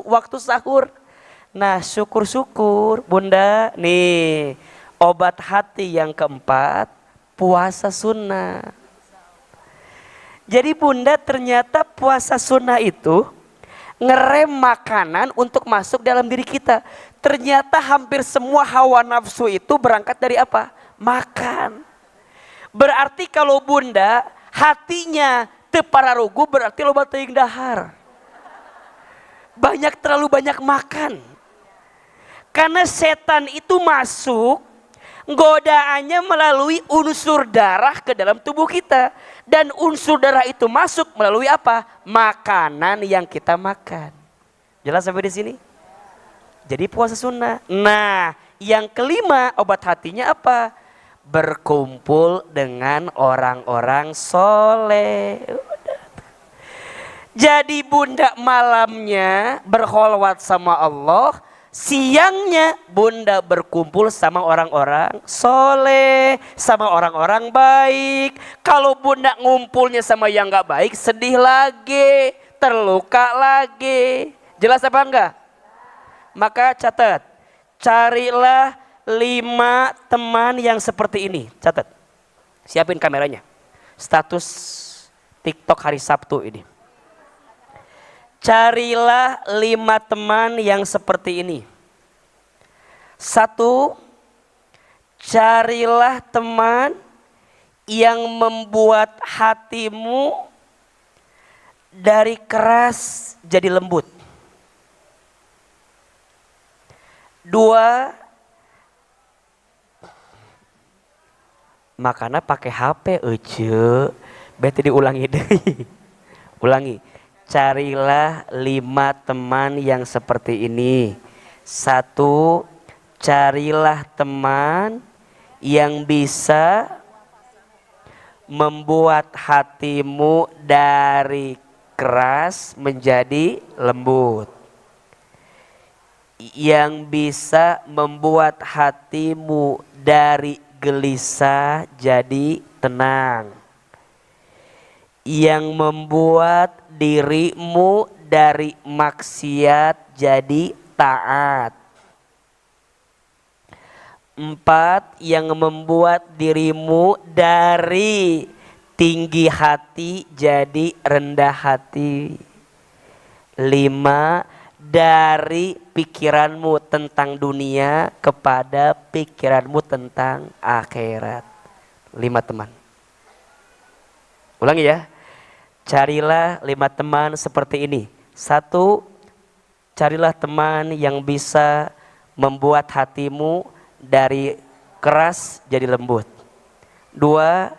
S1: waktu sahur. Nah, syukur-syukur Bunda, nih obat hati yang keempat, puasa sunnah. Jadi Bunda ternyata puasa sunnah itu ngerem makanan untuk masuk dalam diri kita. Ternyata hampir semua hawa nafsu itu berangkat dari apa? Makan. Berarti kalau Bunda hatinya tepararugu berarti loba teuing dahar. Terlalu banyak makan. Karena setan itu masuk, godaannya melalui unsur darah ke dalam tubuh kita. Dan unsur darah itu masuk melalui apa? Makanan yang kita makan. Jelas sampai di sini? Jadi puasa sunnah. Nah, yang kelima obat hatinya apa? Berkumpul dengan orang-orang soleh. Jadi Bunda malamnya berkholwat sama Allah, siangnya Bunda berkumpul sama orang-orang soleh, sama orang-orang baik. Kalau Bunda ngumpulnya sama yang gak baik, sedih lagi, terluka lagi. Jelas apa enggak? Maka catat, carilah 5 teman yang seperti ini. Catat, siapin kameranya. Status TikTok hari Sabtu ini. Carilah 5 teman yang seperti ini. 1, carilah teman yang membuat hatimu dari keras jadi lembut. 2, makanya pakai HP bete diulangi deh. Ulangi. Carilah 5 teman yang seperti ini. 1, carilah teman yang bisa membuat hatimu dari keras menjadi lembut. Yang bisa membuat hatimu dari gelisah jadi tenang. Yang membuat dirimu dari maksiat jadi taat. 4, yang membuat dirimu dari tinggi hati jadi rendah hati. 5, dari pikiranmu tentang dunia kepada pikiranmu tentang akhirat. 5 teman. Ulangi ya. Carilah 5 teman seperti ini. 1, carilah teman yang bisa membuat hatimu dari keras jadi lembut. 2,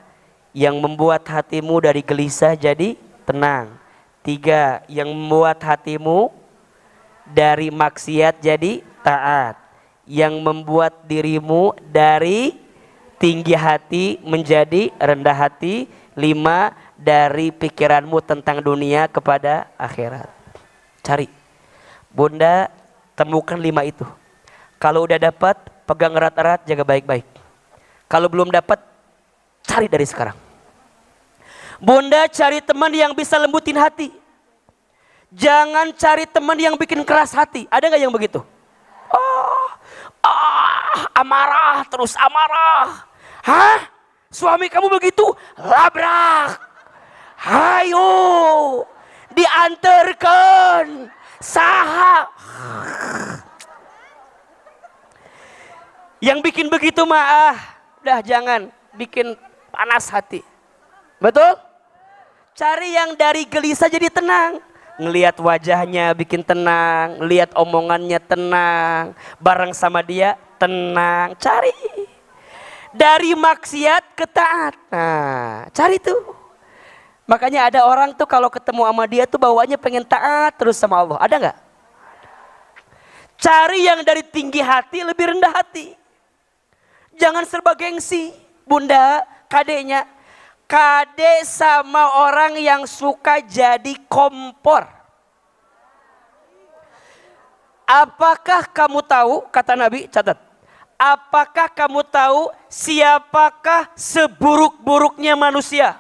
S1: yang membuat hatimu dari gelisah jadi tenang. 3, yang membuat hatimu dari maksiat jadi taat. Yang membuat dirimu dari tinggi hati menjadi rendah hati. 5, dari pikiranmu tentang dunia kepada akhirat. Cari. Bunda temukan 5 itu. Kalau udah dapat, pegang erat-erat, jaga baik-baik. Kalau belum dapat, cari dari sekarang. Bunda cari teman yang bisa lembutin hati. Jangan cari teman yang bikin keras hati. Ada gak yang begitu? Amarah, terus amarah. Hah? Suami kamu begitu? Labrak. Hayo, diantarkan. Saha. Yang bikin begitu mah udah jangan bikin panas hati. Betul? Cari yang dari gelisah jadi tenang. Ngelihat wajahnya bikin tenang, lihat omongannya tenang, bareng sama dia tenang. Cari. Dari maksiat ke taat. Nah, cari tuh. Makanya ada orang tuh kalau ketemu sama dia tuh bawaannya pengen taat terus sama Allah. Ada nggak? Cari yang dari tinggi hati lebih rendah hati. Jangan serba gengsi. Bunda, kadeknya. Kadek sama orang yang suka jadi kompor. Apakah kamu tahu, kata Nabi, catat. Apakah kamu tahu siapakah seburuk-buruknya manusia?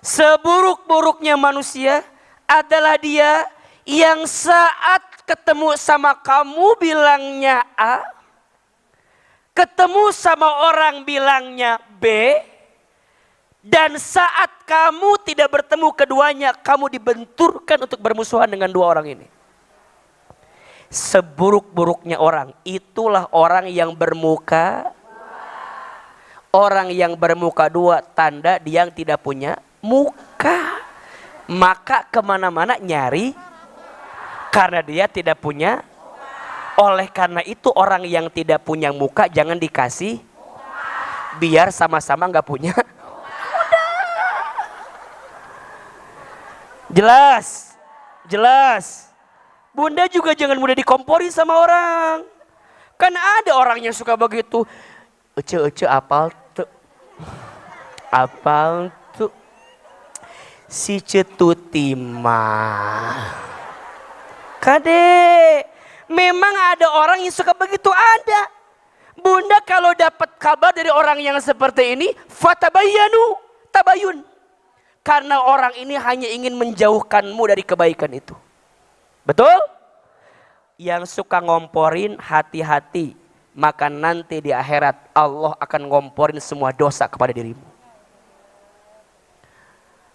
S1: Seburuk-buruknya manusia adalah dia yang saat ketemu sama kamu bilangnya A, ketemu sama orang bilangnya B, dan saat kamu tidak bertemu keduanya, kamu dibenturkan untuk bermusuhan dengan 2 orang ini. Seburuk-buruknya orang, itulah orang yang bermuka. Orang yang bermuka 2, tanda dia yang tidak punya muka. Maka kemana-mana nyari karena dia tidak punya. Oleh karena itu orang yang tidak punya muka jangan dikasih, biar sama-sama gak punya. Jelas, jelas. Bunda juga jangan mudah dikomporin sama orang. Kan ada orang yang suka begitu. Ece apal tuh. Apal tuh. Si cetutima. Kade, memang ada orang yang suka begitu, ada. Bunda kalau dapat kabar dari orang yang seperti ini, fatabayyanu, tabayun. Karena orang ini hanya ingin menjauhkanmu dari kebaikan itu. Betul? Yang suka ngomporin, hati-hati. Maka nanti di akhirat Allah akan ngomporin semua dosa kepada dirimu.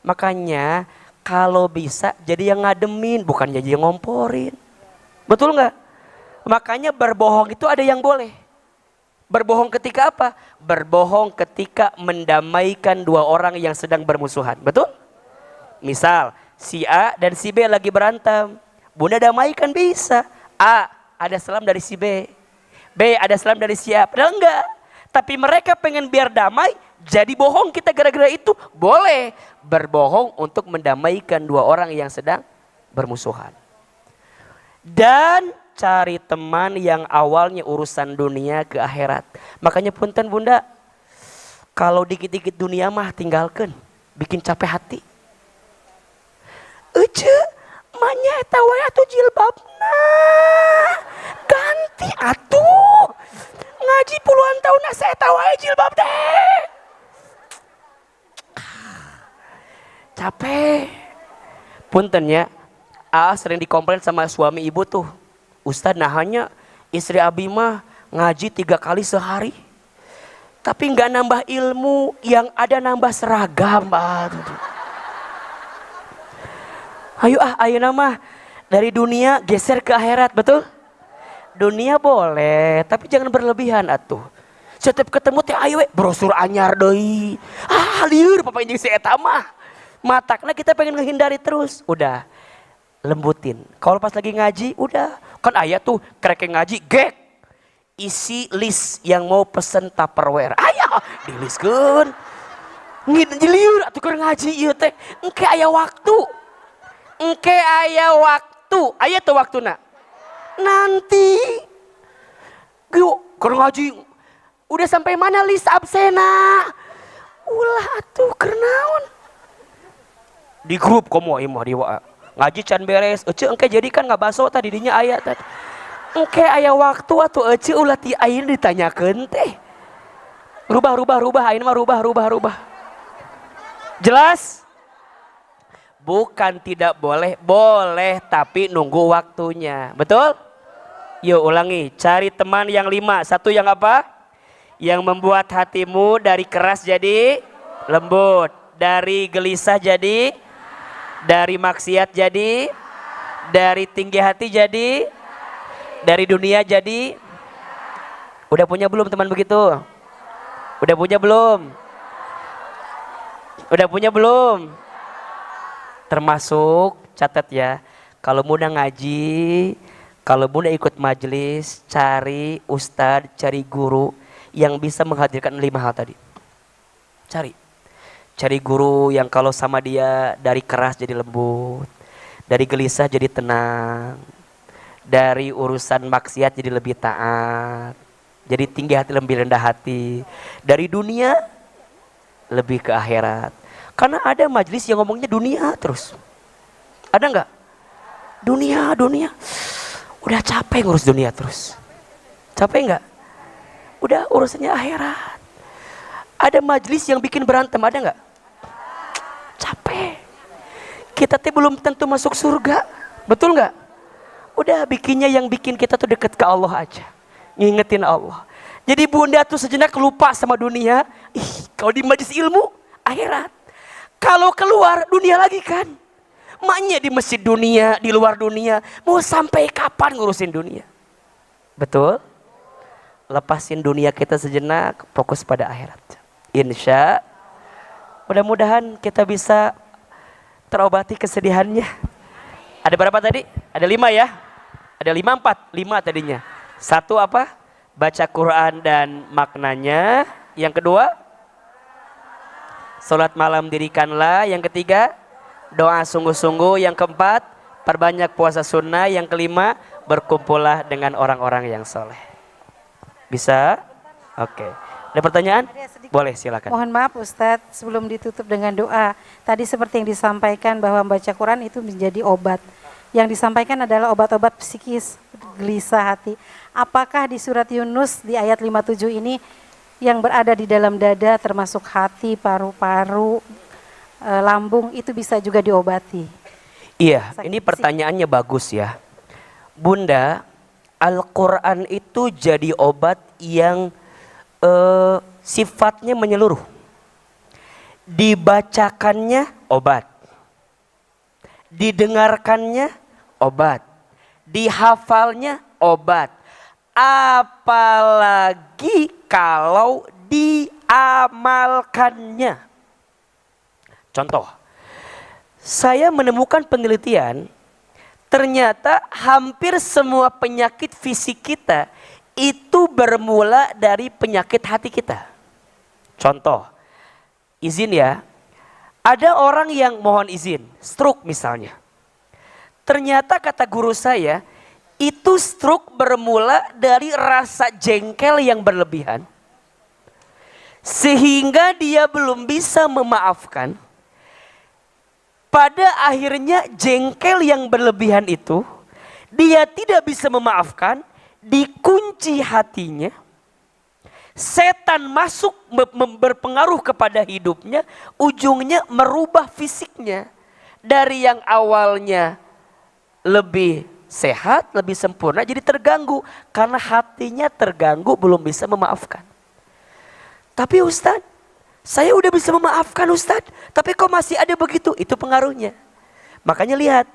S1: Makanya kalau bisa jadi yang ngademin, bukan jadi yang ngomporin. Betul nggak? Makanya berbohong itu ada yang boleh. Berbohong ketika apa? Berbohong ketika mendamaikan 2 orang yang sedang bermusuhan. Betul? Misal si A dan si B lagi berantem. Bunda damaikan bisa. A ada salam dari si B. B ada salam dari si A. Padahal enggak. Tapi mereka pengen biar damai, Jadi bohong kita gara-gara itu? Boleh. Berbohong untuk mendamaikan dua orang yang sedang bermusuhan. Dan cari teman yang awalnya urusan dunia ke akhirat. Makanya punten bunda, kalau dikit-dikit dunia mah tinggalkan, bikin capek hati. Ece, manya eta wae atuh jilbabna. Ganti atuh. Ngaji puluhan tahun asa eta wae jilbab teh. Capek. Punten ya. Sering dikomplain sama suami ibu tuh. Ustaz nahanya istri abi mah ngaji 3 kali sehari. Tapi nggak nambah ilmu, yang ada nambah seragam. Ayo nama dari dunia geser ke akhirat, betul? Dunia boleh, tapi jangan berlebihan atuh. Setiap ketemu teh ayo brosur anyar deui. Lieur papa jeung si eta mah. Matakna kita pengen menghindari terus. Udah lembutin. Kalau pas lagi ngaji udah. Kan aya tuh krek ngaji gek. Isi list yang mau pesen Tupperware. Ayo diliskeun. Ngilieur atuh keur ngaji ieu teh. Engke aya waktu. Aya tuh waktuna. Nanti yuk keur ngaji. Udah sampai mana list absena? Ulah atuh keur naon? Di grup komo ieu mah di WA. Ngaji can beres. Ece engke jadi kan ngabaso tadi dinya aya tadi. Engke aya waktu atuh ece ulah ti ayeuna ditanyakeun teh. Rubah ayeuna mah rubah. Jelas? Bukan tidak boleh, boleh tapi nunggu waktunya. Betul? Yuk ulangi, cari teman yang 5. Satu yang apa? Yang membuat hatimu dari keras jadi lembut, dari gelisah jadi, dari maksiat jadi, dari tinggi hati jadi, dari dunia jadi. Udah punya belum teman begitu? Udah punya belum? Udah punya belum? Termasuk catat ya, kalau mudah ngaji, kalau mudah ikut majelis, cari ustadz, cari guru yang bisa menghadirkan 5 hal tadi. Cari guru yang kalau sama dia dari keras jadi lembut, dari gelisah jadi tenang, dari urusan maksiat jadi lebih taat, jadi tinggi hati lebih rendah hati, dari dunia lebih ke akhirat. Karena ada majelis yang ngomongnya dunia terus. Ada nggak? Dunia. Udah capek ngurus dunia terus. Capek nggak? Udah urusannya akhirat. Ada majelis yang bikin berantem, ada nggak? Capek. Kita teh belum tentu masuk surga. Betul nggak? Udah bikinnya yang bikin kita tuh deket ke Allah aja. Ngingetin Allah. Jadi bunda tuh sejenak lupa sama dunia. Kalau di majelis ilmu, akhirat. Kalau keluar dunia lagi kan. Maknya di masjid dunia, di luar dunia. Mau sampai kapan ngurusin dunia? Betul? Lepasin dunia kita sejenak, fokus pada akhirat. Insya. Mudah-mudahan kita bisa terobati kesedihannya. Ada berapa tadi? Ada 5 ya? Ada 5, 4? 5 tadinya. 1 apa? Baca Quran dan maknanya. Yang kedua? Salat malam dirikanlah. Yang ketiga, doa sungguh-sungguh. Yang keempat, perbanyak puasa sunnah. Yang kelima, berkumpullah dengan orang-orang yang soleh. Bisa? Oke. Ada pertanyaan? Boleh, silakan.
S2: Mohon maaf Ustadz, sebelum ditutup dengan doa. Tadi seperti yang disampaikan bahwa membaca Quran itu menjadi obat. Yang disampaikan adalah obat-obat psikis, gelisah hati. Apakah di surat Yunus di ayat 57 ini yang berada di dalam dada termasuk hati, paru-paru, lambung itu bisa juga diobati?
S1: Iya, ini pertanyaannya bagus ya. Bunda, Al-Quran itu jadi obat yang sifatnya menyeluruh. Dibacakannya obat. Didengarkannya obat. Dihafalnya obat. Apalagi kalau diamalkannya. Contoh, saya menemukan penelitian, ternyata hampir semua penyakit fisik kita itu bermula dari penyakit hati kita. Contoh, izin ya. Ada orang yang mohon izin, stroke misalnya. Ternyata kata guru saya, itu stroke bermula dari rasa jengkel yang berlebihan. Sehingga dia belum bisa memaafkan. Pada akhirnya jengkel yang berlebihan itu, dia tidak bisa memaafkan, dikunci hatinya. Setan masuk berpengaruh kepada hidupnya, ujungnya merubah fisiknya. Dari yang awalnya lebih sehat, lebih sempurna, jadi terganggu. Karena hatinya terganggu, belum bisa memaafkan. Tapi Ustadz, saya udah bisa memaafkan Ustadz, tapi kok masih ada begitu? Itu pengaruhnya. Makanya lihat,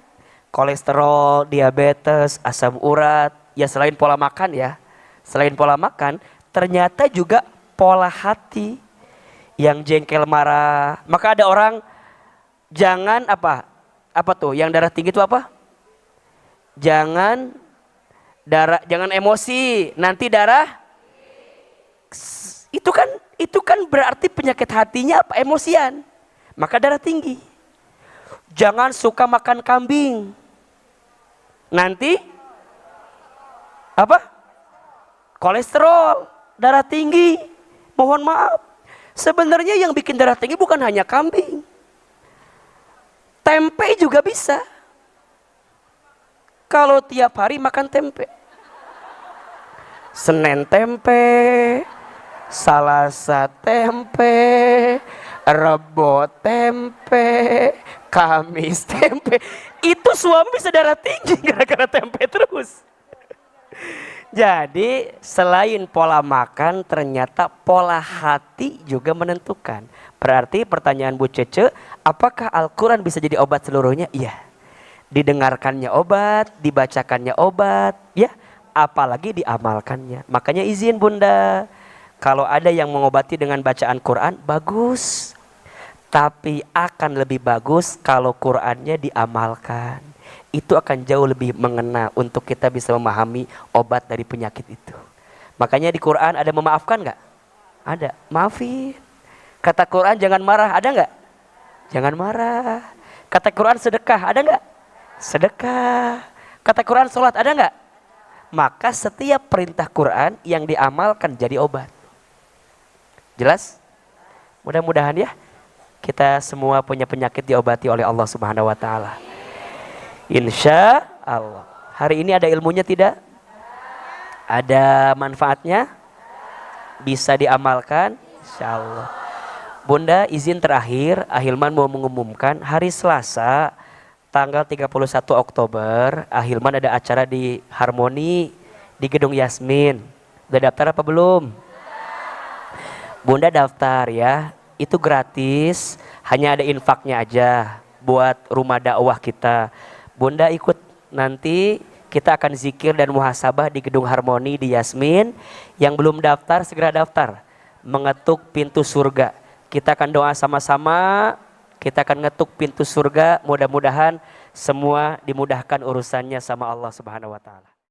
S1: kolesterol, diabetes, asam urat, ya selain pola makan ya. Selain pola makan, ternyata juga pola hati yang jengkel marah. Maka ada orang jangan apa tuh yang darah tinggi itu apa? Jangan emosi, nanti darah. Itu kan berarti penyakit hatinya apa? Emosian. Maka darah tinggi. Jangan suka makan kambing. Nanti apa? Kolesterol, darah tinggi. Mohon maaf. Sebenarnya yang bikin darah tinggi bukan hanya kambing. Tempe juga bisa. Kalau tiap hari makan tempe. Senin tempe, Selasa tempe, Rebo tempe, Kamis tempe. Itu suami bisa darah tinggi gara-gara tempe terus. Jadi selain pola makan, ternyata pola hati juga menentukan. Berarti pertanyaan Bu Cece, apakah Al-Quran bisa jadi obat seluruhnya? Iya. Didengarkannya obat, dibacakannya obat, ya. Apalagi diamalkannya. Makanya izin Bunda, kalau ada yang mengobati dengan bacaan Quran, bagus. Tapi akan lebih bagus kalau Qurannya diamalkan. Itu akan jauh lebih mengena untuk kita bisa memahami obat dari penyakit itu. Makanya di Quran ada memaafkan nggak? Ada, maafin. Kata Quran jangan marah, ada nggak? Jangan marah. Kata Quran sedekah, ada nggak? Sedekah. Kata Quran sholat, ada nggak? Maka setiap perintah Quran yang diamalkan jadi obat. Jelas? Mudah-mudahan ya kita semua punya penyakit diobati oleh Allah Subhanahu wa taala. Insya Allah. Hari ini ada ilmunya tidak? Ada manfaatnya? Bisa diamalkan? Insya Allah. Bunda izin terakhir, Ahilman mau mengumumkan hari Selasa tanggal 31 Oktober, Ahilman ada acara di Harmoni di Gedung Yasmin. Udah daftar apa belum? Bunda daftar ya, itu gratis, hanya ada infaknya aja buat rumah dakwah kita. Bunda ikut, nanti kita akan zikir dan muhasabah di Gedung Harmoni di Yasmin. Yang belum daftar segera daftar. Mengetuk pintu surga. Kita akan doa sama-sama, kita akan ngetuk pintu surga. Mudah-mudahan semua dimudahkan urusannya sama Allah Subhanahu wa taala.